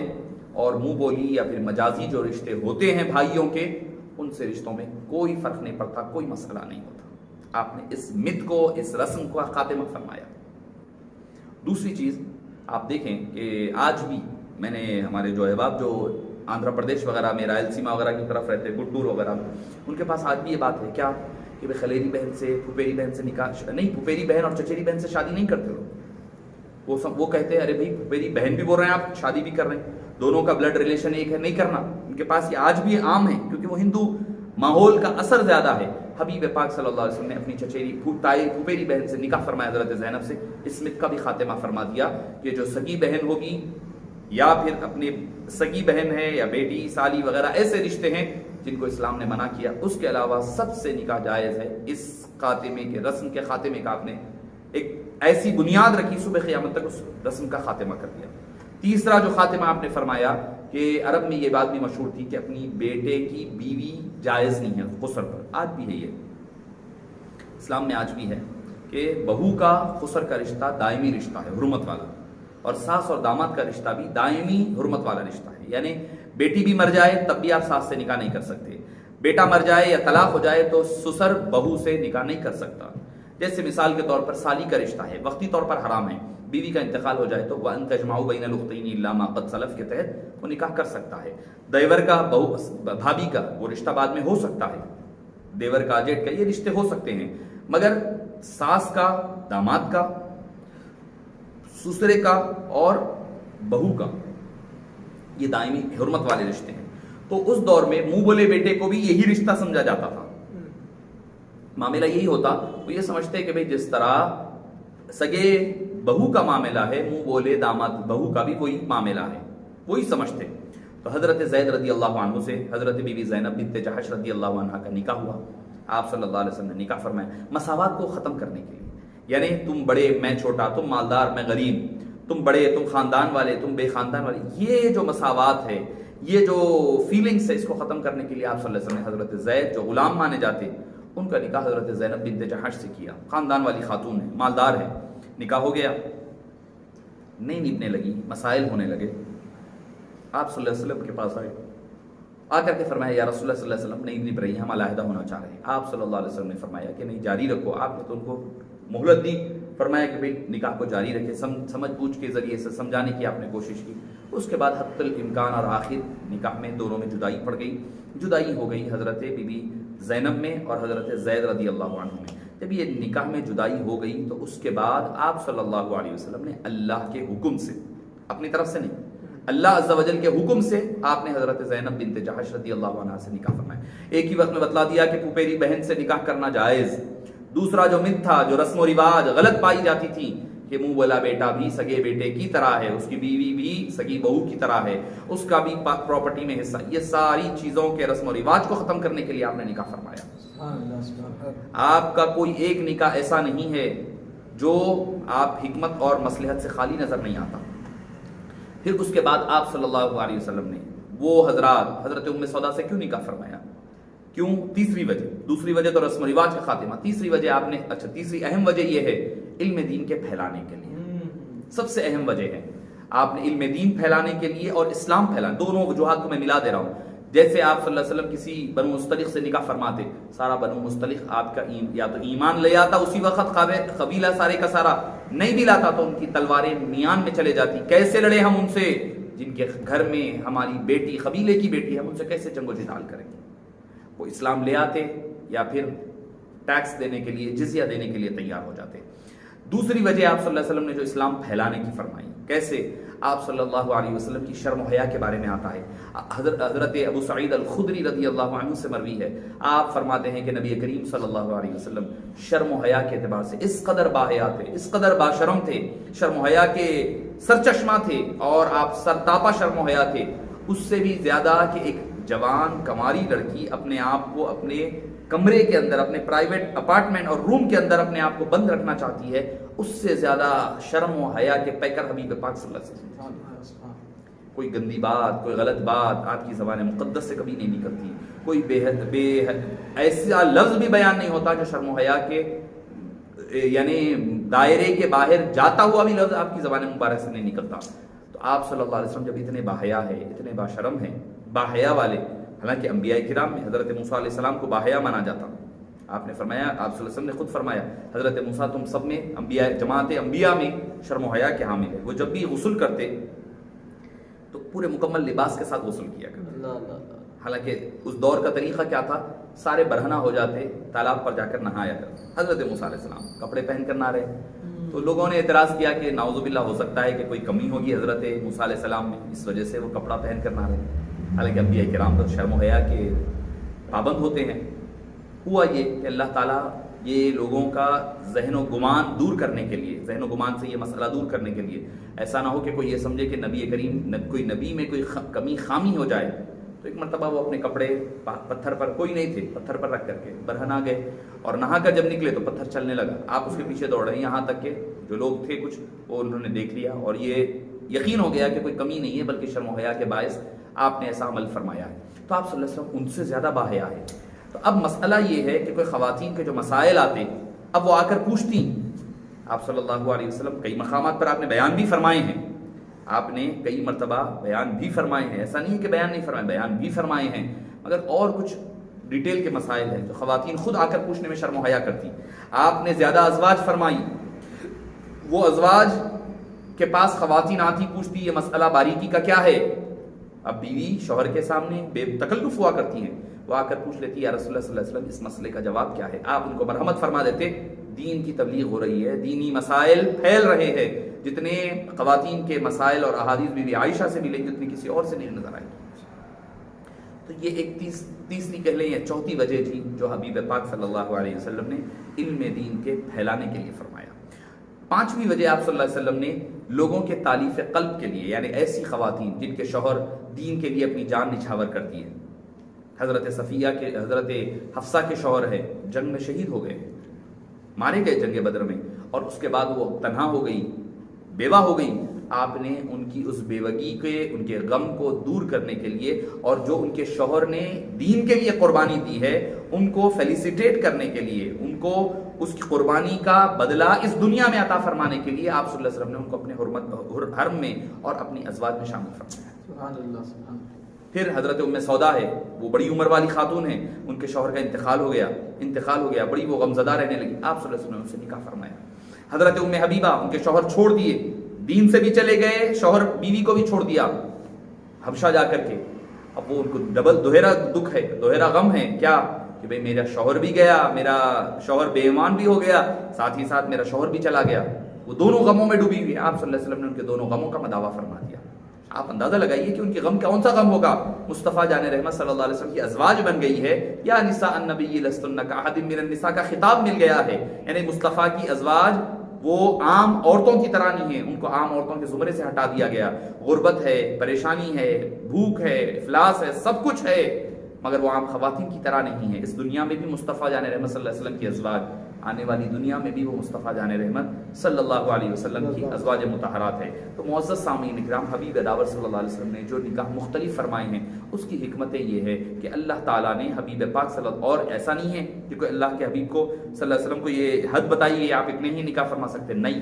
اور منہ بولی یا پھر مجازی جو رشتے ہوتے ہیں بھائیوں کے، ان سے رشتوں میں کوئی فرق نہیں پڑتا، کوئی مسئلہ نہیں ہوتا۔ آپ نے اس مت کو، اس رسم کو خاتمہ فرمایا۔ دوسری چیز آپ دیکھیں کہ آج بھی میں نے ہمارے جو احباب جو آندھرا پردیش وغیرہ میں، رائلسیما وغیرہ کی طرف رہتے ہیں، گڈور وغیرہ میں، ان کے پاس آج بھی یہ بات ہے کیا کہ بھائی خلیری بہن سے، پھپھیری بہن سے نکاح نہیں، پھپھیری بہن اور چچیری بہن سے شادی نہیں کرتے لوگ۔ وہ کہتے ہیں ارے بھائی پھپھیری بہن بھی بول رہے ہیں آپ شادی بھی کر رہے ہیں، دونوں کا بلڈ ریلیشن ایک ہے، نہیں کرنا۔ ان کے پاس یہ آج بھی عام ہے کیونکہ وہ ہندو ماحول کا اثر زیادہ ہے۔ حبیب پاک صلی اللہ علیہ وسلم نے اپنی چچیری پھپھیری بہن سے نکاح فرمایا حضرت زینب سے، اس مت کا بھی خاتمہ فرما دیا کہ جو سگی بہن ہوگی یا پھر اپنی سگی بہن ہے یا بیٹی سالی وغیرہ ایسے رشتے ہیں جن کو اسلام نے منع کیا، اس کے علاوہ سب سے نکاح جائز ہے۔ اس خاتمے کے رسم کے خاتمے کا آپ نے ایک ایسی بنیاد رکھی، صبح قیامت تک اس رسم کا خاتمہ کر دیا۔ تیسرا جو خاتمہ آپ نے فرمایا کہ عرب میں یہ بات بھی مشہور تھی کہ اپنی بیٹے کی بیوی جائز نہیں ہے خسر پر، آج بھی ہے، یہ اسلام میں آج بھی ہے کہ بہو کا خسر کا رشتہ دائمی رشتہ ہے، حرمت والا، اور ساس اور داماد کا رشتہ بھی دائمی حرمت والا رشتہ ہے۔ یعنی بیٹی بھی مر جائے تب بھی آپ ساس سے نکاح نہیں کر سکتے، بیٹا مر جائے یا طلاق ہو جائے تو سسر بہو سے نکاح نہیں کر سکتا۔ جیسے مثال کے طور پر سالی کا رشتہ ہے، وقتی طور پر حرام ہے، بیوی کا انتقال ہو جائے تو وَأَن تَجْمَعُوا بَيْنَ الْأُخْتَيْنِ إِلَّا مَا قَدْ سَلَفَ کے تحت وہ نکاح کر سکتا ہے۔ دیور کا بھابھی کا وہ رشتہ بعد میں ہو سکتا ہے، دیور کا جیٹ کا یہ رشتے ہو سکتے ہیں، مگر ساس کا، داماد کا، سسرے کا اور بہو کا یہ دائمی حرمت والے رشتے ہیں۔ تو اس دور میں منہ بولے بیٹے کو بھی یہی رشتہ سمجھا جاتا تھا، معاملہ یہی ہوتا۔ وہ یہ سمجھتے کہ بھئی جس طرح سگے بہو کا معاملہ ہے، منہ بولے داماد بہو کا بھی وہی معاملہ ہے، وہی سمجھتے۔ تو حضرت زید رضی اللہ عنہ سے حضرت بی بی زینب بنت جحش رضی اللہ عنہ کا نکاح ہوا، آپ صلی اللہ علیہ وسلم نے نکاح فرمایا مساوات کو ختم کرنے کے لیے۔ یعنی تم بڑے میں چھوٹا، تم مالدار میں غریب، تم بڑے تم خاندان والے تم بے خاندان والے، یہ جو مساوات ہے، یہ جو فیلنگس ہے، اس کو ختم کرنے کے لیے آپ صلی اللہ علیہ وسلم نے حضرت زید جو غلام مانے جاتے ان کا نکاح حضرت زینب بنت جحش سے کیا۔ خاندان والی خاتون ہے، مالدار ہے، نکاح ہو گیا، نہیں نبھنے لگی، مسائل ہونے لگے۔ آپ صلی اللہ علیہ وسلم کے پاس آئے، آ کر کے فرمایا یا رسول اللہ صلی اللہ علیہ وسلم نہیں نبھ رہی، ہم علیحدہ ہونا چاہ رہے ہیں۔ آپ صلی اللہ علیہ وسلم نے فرمایا کہ نہیں، جاری رکھو۔ آپ نے تو ان کو مہلت دی، فرمایا کہ بھئی نکاح کو جاری رکھے، سمجھ بوجھ کے ذریعے سے سمجھانے کی آپ نے کوشش کی۔ اس کے بعد حتی الامکان اور آخر نکاح میں دونوں میں جدائی پڑ گئی، جدائی ہو گئی حضرت بی بی زینب میں اور حضرت زید رضی اللہ عنہ میں۔ جب یہ نکاح میں جدائی ہو گئی تو اس کے بعد آپ صلی اللہ علیہ وسلم نے اللہ کے حکم سے، اپنی طرف سے نہیں، اللہ عز و جل کے حکم سے آپ نے حضرت زینب بنت جحش رضی اللہ عنہ سے نکاح فرمایا۔ ایک ہی وقت میں بتلا دیا کہ پھپھیری بہن سے نکاح کرنا جائز۔ دوسرا جو مت تھا، جو رسم و رواج غلط پائی جاتی تھی کہ منہ والا بیٹا بھی سگے بیٹے کی طرح ہے، اس کی بیوی بھی سگی بہو کی طرح ہے، اس کا بھی پراپرٹی میں حصہ، یہ ساری چیزوں کے رسم و رواج کو ختم کرنے کے لیے آپ نے نکاح فرمایا۔ آپ کا کوئی ایک نکاح ایسا نہیں ہے جو آپ حکمت اور مصلحت سے خالی نظر نہیں آتا۔ پھر اس کے بعد آپ صلی اللہ علیہ وسلم نے وہ حضرات حضرت ام سودا سے کیوں نکاح فرمایا؟ کیوں؟ تیسری وجہ، دوسری وجہ تو رسم و رواج کا خاتمہ، تیسری وجہ آپ نے، تیسری اہم وجہ یہ ہے علم دین کے پھیلانے کے لیے، سب سے اہم وجہ ہے آپ نے علم دین پھیلانے کے لیے اور اسلام پھیلانے، دونوں وجوہات کو میں ملا دے رہا ہوں۔ جیسے آپ صلی اللہ علیہ وسلم کسی بنو مستلق سے نکاح فرماتے، سارا بنو مستلق آپ کا یا تو ایمان لے آتا اسی وقت، قبیلہ سارے کا سارا، نہیں بھی لاتا تو ان کی تلواریں میان میں چلے جاتی۔ کیسے لڑے ہم ان سے جن کے گھر میں ہماری بیٹی، قبیلے کی بیٹی، ہم ان سے کیسے جنگ و جدال کریں گے؟ وہ اسلام لے آتے یا پھر ٹیکس دینے کے لیے، جزیہ دینے کے لیے تیار ہو جاتے۔ دوسری وجہ آپ صلی اللہ علیہ وسلم نے جو اسلام پھیلانے کی فرمائی، کیسے؟ آپ صلی اللہ علیہ وسلم کی شرم و حیا کے بارے میں آتا ہے، حضرت ابو سعید الخدری رضی اللہ عنہ سے مروی ہے، آپ فرماتے ہیں کہ نبی کریم صلی اللہ علیہ وسلم شرم و حیا کے اعتبار سے اس قدر باحیا تھے، اس قدر باشرم تھے، شرم و حیا کے سرچشمہ تھے، اور آپ سرتاپا شرم و حیا تھے، اس سے بھی زیادہ کہ ایک جوان کماری لڑکی اپنے آپ کو اپنے کمرے کے اندر، اپنے پرائیویٹ اپارٹمنٹ اور روم کے اندر اپنے آپ کو بند رکھنا چاہتی ہے، اس سے زیادہ شرم و حیا کے پیکر حبیب پاک صلی اللہ علیہ وسلم۔ کوئی گندی بات، کوئی غلط بات آپ کی زبان مقدس سے کبھی نہیں نکلتی، کوئی بے ایسا لفظ بھی بیان نہیں ہوتا جو شرم و حیا کے یعنی دائرے کے باہر جاتا ہوا بھی لفظ آپ کی زبان مبارک سے نہیں نکلتا۔ تو آپ صلی اللہ علیہ وسلم جب اتنے باحیا ہے، اتنے باشرم ہیں، باحیا والے، حالانکہ انبیاء کرام میں حضرت موسیٰ علیہ السلام کو باحیا مانا جاتا، آپ نے فرمایا، آپ صلی اللہ علیہ وسلم نے خود فرمایا، حضرت موسیٰ تم سب میں انبیاء، جماعت انبیاء میں شرم و حیا کے حامل ہے. وہ جب بھی غسل کرتے تو پورے مکمل لباس کے ساتھ غسل کیا کرتے. حالانکہ اس دور کا طریقہ کیا تھا، سارے برہنہ ہو جاتے، تالاب پر جا کر نہایا کرتے. حضرت موسیٰ علیہ السلام کپڑے پہن کر نہ رہے، تو لوگوں نے اعتراض کیا کہ نعوذ باللہ ہو سکتا ہے کہ کوئی کمی ہوگی حضرت موسیٰ علیہ السلام میں، اس وجہ سے وہ کپڑا پہن کر نہ رہے. حالانکہ انبیاء کرام تو شرم و حیا کے پابند ہوتے ہیں. ہوا یہ کہ اللہ تعالیٰ یہ لوگوں کا ذہن و گمان دور کرنے کے لیے، ذہن و گمان سے یہ مسئلہ دور کرنے کے لیے، ایسا نہ ہو کہ کوئی یہ سمجھے کہ نبی کریم کوئی نبی میں کوئی کمی خامی ہو جائے. تو ایک مرتبہ وہ اپنے کپڑے پتھر پر، کوئی نہیں تھے، پتھر پر رکھ کر کے برہنہ گئے اور نہا کر جب نکلے تو پتھر چلنے لگا. آپ اس کے پیچھے دوڑ رہے ہیں، یہاں تک کہ جو لوگ تھے کچھ وہ انہوں نے دیکھ لیا اور یہ یقین ہو گیا کہ کوئی کمی نہیں ہے بلکہ شرم و حیا کے باعث آپ نے ایسا عمل فرمایا ہے. تو آپ صلی اللہ علیہ وسلم ان سے زیادہ باحیا ہے. تو اب مسئلہ یہ ہے کہ کوئی خواتین کے جو مسائل آتے اب وہ آ کر پوچھتی. آپ صلی اللہ علیہ وسلم کئی مقامات پر آپ نے بیان بھی فرمائے ہیں، آپ نے کئی مرتبہ بیان بھی فرمائے ہیں، ایسا نہیں ہے کہ بیان نہیں فرمائے، بیان بھی فرمائے ہیں، مگر اور کچھ ڈیٹیل کے مسائل ہیں جو خواتین خود آ کر پوچھنے میں شرم و حیا کرتی. آپ نے زیادہ ازواج فرمائی، وہ ازواج کے پاس خواتین آتی پوچھتی یہ مسئلہ باریکی کا کیا ہے. اب بیوی شوہر کے سامنے بے تکلف ہوا کرتی ہیں، وہ آ کر پوچھ لیتی ہے یا رسول اللہ صلی اللہ علیہ وسلم اس مسئلے کا جواب کیا ہے. آپ ان کو مرحمت فرما دیتے. دین کی تبلیغ ہو رہی ہے، دینی مسائل پھیل رہے ہیں. جتنے خواتین کے مسائل اور احادیث بی عائشہ سے ملیں گے اتنی کسی اور سے نہیں نظر آئے. تو یہ ایک تیسری کہہ لیں یا چوتھی وجہ تھی جو حبیب پاک صلی اللہ علیہ وسلم نے علم دین کے پھیلانے کے لیے فرمایا. پانچویں وجہ آپ صلی اللہ علیہ وسلم نے لوگوں کے تالیف قلب کے لیے، یعنی ایسی خواتین جن کے شوہر دین کے لیے اپنی جان نچھاور کرتی ہیں. حضرت صفیہ کے، حضرت حفصہ کے شوہر ہے، جنگ میں شہید ہو گئے، مارے گئے جنگ بدر میں، اور اس کے بعد وہ تنہا ہو گئی، بیوہ ہو گئی. آپ نے ان کی اس بیوگی کے، ان کے غم کو دور کرنے کے لیے اور جو ان کے شوہر نے دین کے لیے قربانی دی ہے ان کو فیلیسیٹیٹ کرنے کے لیے، ان کو اس کی قربانی کا بدلہ اس دنیا میں عطا فرمانے کے لیے آپ صلی اللہ علیہ وسلم نے ان کو اپنے حرم میں اور اپنی ازواج میں شامل فرمایا. سبحان اللہ سبحان اللہ. پھر حضرت ام سودا ہے، وہ بڑی عمر والی خاتون ہیں، ان کے شوہر کا انتقال ہو گیا، بڑی وہ غمزدہ رہنے لگی. آپ صلی اللہ علیہ وسلم نے ان سے نکاح فرمایا. حضرت ام حبیبہ، ان کے شوہر چھوڑ دیے، دین سے بھی چلے گئے، شوہر بیوی کو بھی چھوڑ دیا حبشہ جا کر کے. اب وہ ان کو ڈبل دوہرا دکھ ہے، دوہرا غم ہے. کیا کہ بھئی میرا شوہر بھی گیا، میرا شوہر بے ایمان بھی ہو گیا، ساتھ ہی ساتھ میرا شوہر بھی چلا گیا. وہ دونوں غموں میں ڈوبی ہوئی. آپ صلی اللہ علیہ وسلم نے ان کے دونوں غموں کا مداوا فرما دیا. آپ اندازہ لگائیے کہ ان کی غم کون سا غم ہوگا. مصطفیٰ جان رحمت صلی اللہ علیہ وسلم کی ازواج بن گئی ہے. یا نساء النبی لستن کاحد من النساء کا خطاب مل گیا ہے، یعنی مصطفیٰ کی ازواج وہ عام عورتوں کی طرح نہیں ہیں، ان کو عام عورتوں کے زمرے سے ہٹا دیا گیا. غربت ہے، پریشانی ہے، بھوک ہے، افلاس ہے، سب کچھ ہے، مگر وہ عام خواتین کی طرح نہیں ہے. اس دنیا میں بھی مصطفیٰ جان رحمت صلی اللہ علیہ وسلم کی ازواج، آنے والی دنیا میں بھی وہ مصطفیٰ جان رحمت صلی اللہ علیہ وسلم کی ازواج مطہرات ہے. تو معزز سامعین اکرام، حبیب داور صلی اللہ علیہ وسلم نے جو نکاح مختلف فرمائے ہیں اس کی حکمتیں یہ ہے کہ اللہ تعالیٰ نے حبیب پاک صلی اللہ، اور ایسا نہیں ہے کہ کوئی اللہ کے حبیب کو صلی اللہ علیہ وسلم کو یہ حد بتائیے آپ اتنے ہی نکاح فرما سکتے، نہیں،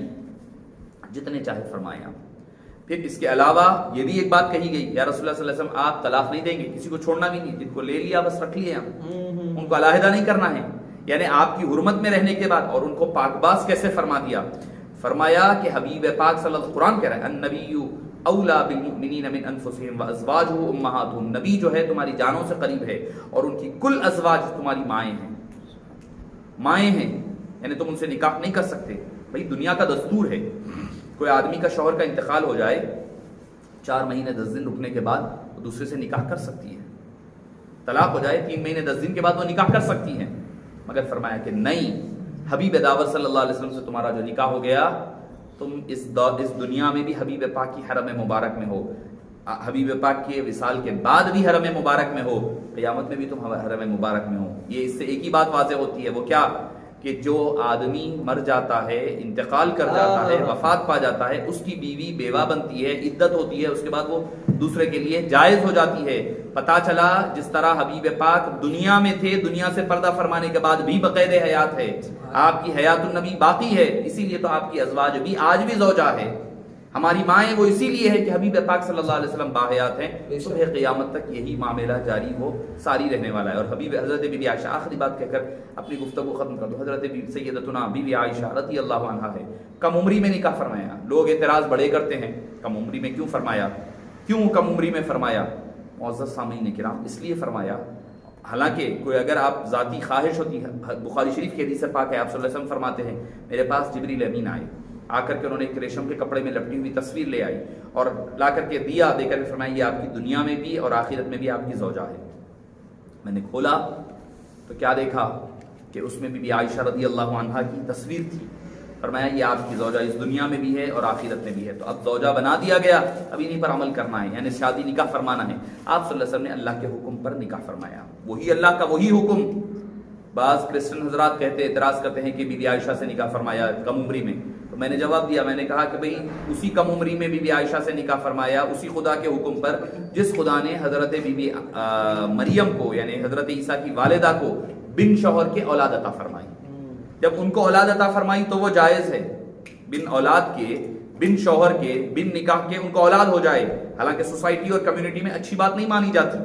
جتنے چاہے فرمائیں آپ. پھر اس کے علاوہ یہ بھی ایک بات کہی گئی، یا رسول اللہ صلی اللہ علیہ وسلم آپ طلاق نہیں دیں گے، کسی کو چھوڑنا بھی نہیں، جن کو لے لیا بس رکھ لیا، ان کو علیحدہ نہیں کرنا ہے. یعنی آپ کی حرمت میں رہنے کے بعد. اور ان کو پاک باز کیسے فرما دیا؟ فرمایا کہ حبیب پاک صلی اللہ علیہ وسلم، قرآن کہہ رہا ہے النبی اولا بالمؤمنین من انفسہم وازواجہ امہاتہم، نبی جو ہے تمہاری جانوں سے قریب ہے اور ان کی کل ازواج تمہاری مائیں ہیں، یعنی تم ان سے نکاح نہیں کر سکتے. بھئی دنیا کا دستور ہے، کوئی آدمی کا شوہر کا انتقال ہو جائے 4 مہینے 10 دن رکنے کے بعد وہ دوسرے سے نکاح کر سکتی ہے. طلاق ہو جائے 3 مہینے 10 دن کے بعد وہ نکاح کر سکتی ہیں. مگر فرمایا کہ نہیں، حبیب داور صلی اللہ علیہ وسلم سے تمہارا جو نکاح ہو گیا، تم اس دنیا میں بھی حبیب پاک کی حرم مبارک میں ہو، حبیب پاک کے وصال کے بعد بھی حرم مبارک میں ہو، قیامت میں بھی تم حرم مبارک میں ہو. یہ اس سے ایک ہی بات واضح ہوتی ہے، وہ کیا کہ جو آدمی مر جاتا ہے، انتقال کر جاتا ہے، وفات پا جاتا ہے، اس کی بیوی بیوہ بنتی ہے، عدت ہوتی ہے، اس کے بعد وہ دوسرے کے لیے جائز ہو جاتی ہے. پتا چلا جس طرح حبیب پاک دنیا میں تھے، دنیا سے پردہ فرمانے کے بعد بھی بقید حیات ہے، آپ کی حیات النبی باقی ہے، اسی لیے تو آپ کی ازواج بھی آج بھی زوجہ ہے. ہماری مائیں وہ اسی لیے ہے کہ حبیب پاک صلی اللہ علیہ وسلم باحیات ہیں، صبح قیامت تک یہی معاملہ جاری وہ ساری رہنے والا ہے۔ اور حبیب حضرت بی بی عائشہ، آخری بات کہہ کر اپنی گفتگو ختم کر دو، حضرت سیدتنا بی بی عائشہ رضی اللہ عنہا ہے، کم عمری میں نکاح فرمایا۔ لوگ اعتراض بڑے کرتے ہیں کم عمری میں کیوں فرمایا، کیوں کم عمری میں فرمایا؟ معزز سامعین کرام، اس لیے فرمایا، حالانکہ کوئی اگر آپ ذاتی خواہش ہوتی ہے، بخاری شریف کی حدیث پاک ہے، آپ صلی اللہ علیہ وسلم فرماتے ہیں میرے پاس جبریل امین آئے، آ کر کے انہوں نے ایک ریشم کے کپڑے میں لپٹی ہوئی تصویر لے آئی اور لا کر کے دیا، دے کر کے فرمایا یہ آپ کی دنیا میں بھی اور آخرت میں بھی آپ کی زوجہ ہے۔ میں نے کھولا تو کیا دیکھا کہ اس میں بی بی عائشہ رضی اللہ عنہا کی تصویر تھی۔ فرمایا یہ آپ کی زوجہ اس دنیا میں بھی ہے اور آخرت میں بھی ہے، تو اب زوجہ بنا دیا گیا، اب انہیں پر عمل کرنا ہے، یعنی شادی نکاح فرمانا ہے۔ آپ صلی اللہ علیہ وسلم نے اللہ کے حکم پر نکاح فرمایا، وہی اللہ کا وہی حکم۔ بعض کرسچن حضرات کہتے اعتراض کرتے ہیں کہ بی بی عائشہ سے نکاح فرمایا کم عمری میں، تو میں نے جواب دیا، میں نے کہا کہ بھئی اسی کم عمری میں بی بی عائشہ سے نکاح فرمایا اسی خدا کے حکم پر جس خدا نے حضرت بی بی مریم کو یعنی حضرت عیسیٰ کی والدہ کو بن شوہر کے اولاد عطا فرمائی۔ جب ان کو اولاد عطا فرمائی تو وہ جائز ہے، بن اولاد کے، بن شوہر کے، بن نکاح کے ان کو اولاد ہو جائے، حالانکہ سوسائٹی اور کمیونٹی میں اچھی بات نہیں مانی جاتی،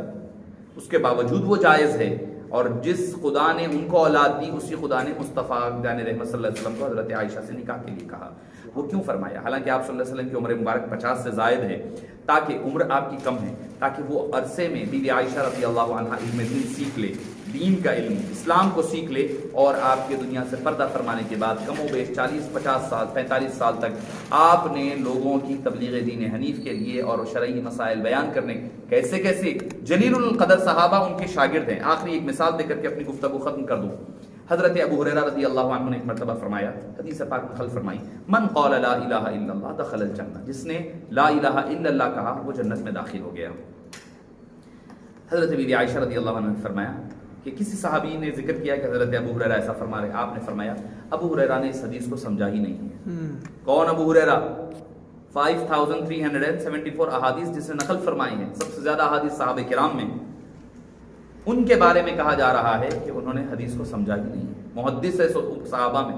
اس کے باوجود وہ جائز ہے۔ اور جس خدا نے ان کو اولاد دی اسی خدا نے مصطفیٰ جان رحمت صلی اللہ علیہ وسلم کو حضرت عائشہ سے نکاح کے لیے کہا۔ وہ کیوں فرمایا؟ حالانکہ آپ صلی اللہ علیہ وسلم کی عمر مبارک 50 سے زائد ہے، تاکہ عمر آپ کی کم ہے، تاکہ وہ عرصے میں بی بی عائشہ رضی اللہ عنہا علم دین سیکھ لے، دین کا علم، اسلام کو سیکھ لے، اور آپ کے دنیا سے پردہ فرمانے کے بعد کم و بیش 40-50 سال 45 سال تک آپ نے لوگوں کی تبلیغ دین حنیف کے لیے اور شرعی مسائل بیان کرنے، کیسے کیسے جلیل القدر صحابہ ان کے شاگرد ہیں۔ آخری ایک مثال دے کر کے اپنی گفتگو ختم کر دوں۔ حضرت ابو ہریرہ رضی اللہ عنہ نے ایک مرتبہ فرمایا، حدیث پاک نقل فرمائی، من قال لا الہ الا اللہ دخل الجنہ، جس نے لا الہ الا اللہ کہا وہ جنت میں داخل ہو گیا۔ حضرت بی بی عائشہ رضی اللہ عنہ نے فرمایا کہ کسی صحابی نے ذکر کیا کہ حضرت ابو ہریرہ ایسا فرما رہے، آپ نے فرمایا ابو ہریرہ نے اس حدیث کو سمجھا ہی نہیں ہے۔ کون ابو ہریرہ؟ 5374 احادیث جس نے نقل فرمائی ہیں، سب سے زیادہ احادیث صحابہ کرام میں، ان کے بارے میں کہا جا رہا ہے کہ انہوں نے حدیث کو سمجھا ہی نہیں ہے۔ محدث ہے صحابہ میں۔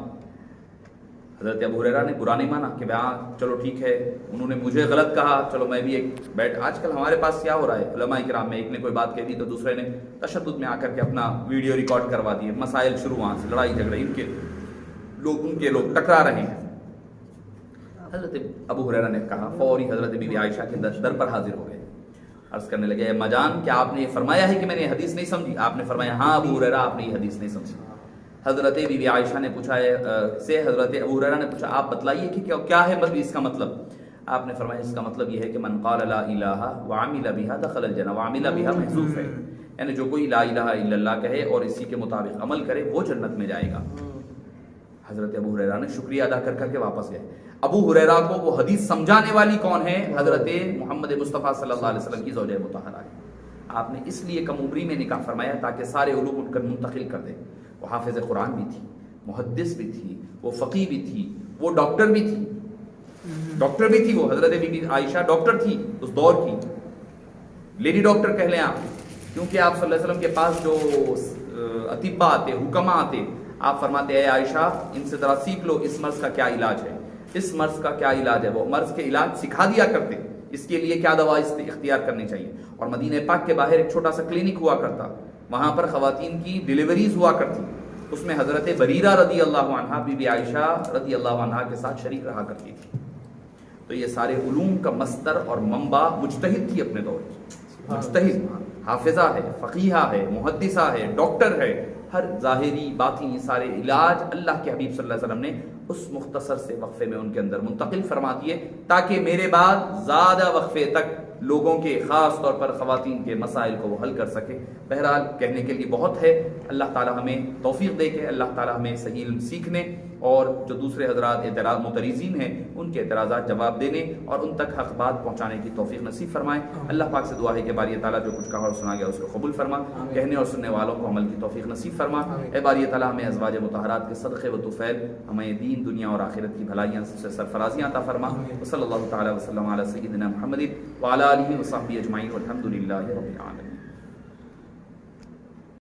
حضرت ابو ہریرہ نے برا نہیں مانا کہ ہاں چلو ٹھیک ہے، انہوں نے مجھے غلط کہا، چلو میں بھی ایک آج کل ہمارے پاس کیا ہو رہا ہے علماء کرام میں، ایک نے کوئی بات کہہ دی تو دوسرے نے تشدد میں آ کر کے اپنا ویڈیو ریکارڈ کروا دیے، مسائل شروع وہاں سے، لڑائی جھگڑے، ان کے لوگ ٹکرا رہے ہیں۔ حضرت ابو ہریرہ نے کہا، فوری حضرت بی بی عائشہ کے در پر حاضر ہو گئے، عرض کرنے لگے، اے مجان کیا آپ نے یہ فرمایا ہے کہ میں نے یہ حدیث نہیں سمجھی؟ آپ نے فرمایا ہاں ابو ہریرہ آپ نے یہ حدیث نہیں سمجھی۔ حضرت بی بی عائشہ نے پوچھا حضرت ابو ہریرہ نے پوچھا آپ بتلائیے کہ کیا ہے اس کا مطلب؟ آپ نے فرمایا اس کا مطلب یہ ہے کہ من قال لا الہ وعمل بها دخل الجنہ، وعمل بها محذوف ہے، یعنی جو کوئی لا الہ الا اللہ کہے اور اسی کے مطابق عمل کرے وہ جنت میں جائے گا۔ حضرت ابو ہریرہ نے شکریہ ادا کر کر کے واپس گئے۔ ابو ہریرہ کو وہ حدیث سمجھانے والی کون ہے؟ حضرت محمد مصطفیٰ صلی اللہ علیہ وسلم کی زوجہ مطہرہ ہے۔ آپ نے اس لیے کم عمری میں نکاح فرمایا تاکہ سارے علوم ان کا منتقل کر دے۔ وہ حافظ قرآن بھی تھی، محدث بھی تھی، وہ فقیہ بھی تھی، وہ ڈاکٹر بھی تھی، وہ حضرت بی بی عائشہ ڈاکٹر تھی اس دور کی، لیڈی ڈاکٹر کہہ لیں آپ، کیونکہ آپ صلی اللہ علیہ وسلم کے پاس جو اطباء آتے، حکما آتے، آپ فرماتے اے عائشہ ان سے ذرا سیکھ لو اس مرض کا کیا علاج ہے، اس مرض کا کیا علاج ہے، وہ مرض کے علاج سکھا دیا کرتے، اس کے لیے کیا دوا اختیار کرنی چاہیے۔ اور مدینہ پاک کے باہر ایک چھوٹا سا کلینک ہوا کرتا، وہاں پر خواتین کی ڈیلیوریز ہوا کرتی، اس میں حضرت بریرہ رضی اللہ عنہا بی بی عائشہ رضی اللہ عنہا کے ساتھ شریک رہا کرتی تھی۔ تو یہ سارے علوم کا مصدر اور منبع مجتہد تھی اپنے دور کی، مجتہد، حافظہ ہے، فقیہہ ہے، محدثہ ہے، ڈاکٹر ہے، ہر ظاہری باطنی سارے علاج اللہ کے حبیب صلی اللہ علیہ وسلم نے اس مختصر سے وقفے میں ان کے اندر منتقل فرما دیے تاکہ میرے بعد زیادہ وقفے تک لوگوں کے، خاص طور پر خواتین کے مسائل کو وہ حل کر سکے۔ بہرحال کہنے کے لیے بہت ہے، اللہ تعالی ہمیں توفیق دے کہ اللہ تعالی ہمیں صحیح علم سیکھنے اور جو دوسرے حضرات اعتراض متریزین ہیں ان کے اعتراضات جواب دینے اور ان تک حق بات پہنچانے کی توفیق نصیب فرمائے۔ اللہ پاک سے دعا ہے کہ باری تعالیٰ جو کچھ کہا اور سنا گیا اس کو قبول فرما، کہنے اور سننے والوں کو عمل کی توفیق نصیب فرما۔ اے باری تعالیٰ ہمیں ازواج مطہرات کے صدقے و طفیل، ہمیں دین دنیا اور آخرت کی بھلائیاں سے سرفرازیاں عطا فرما۔ صلی اللہ تعالیٰ وسلم علی سیدنا محمد وعلی آلہ وصحبہ اجمعین والحمد للہ رب العالمین۔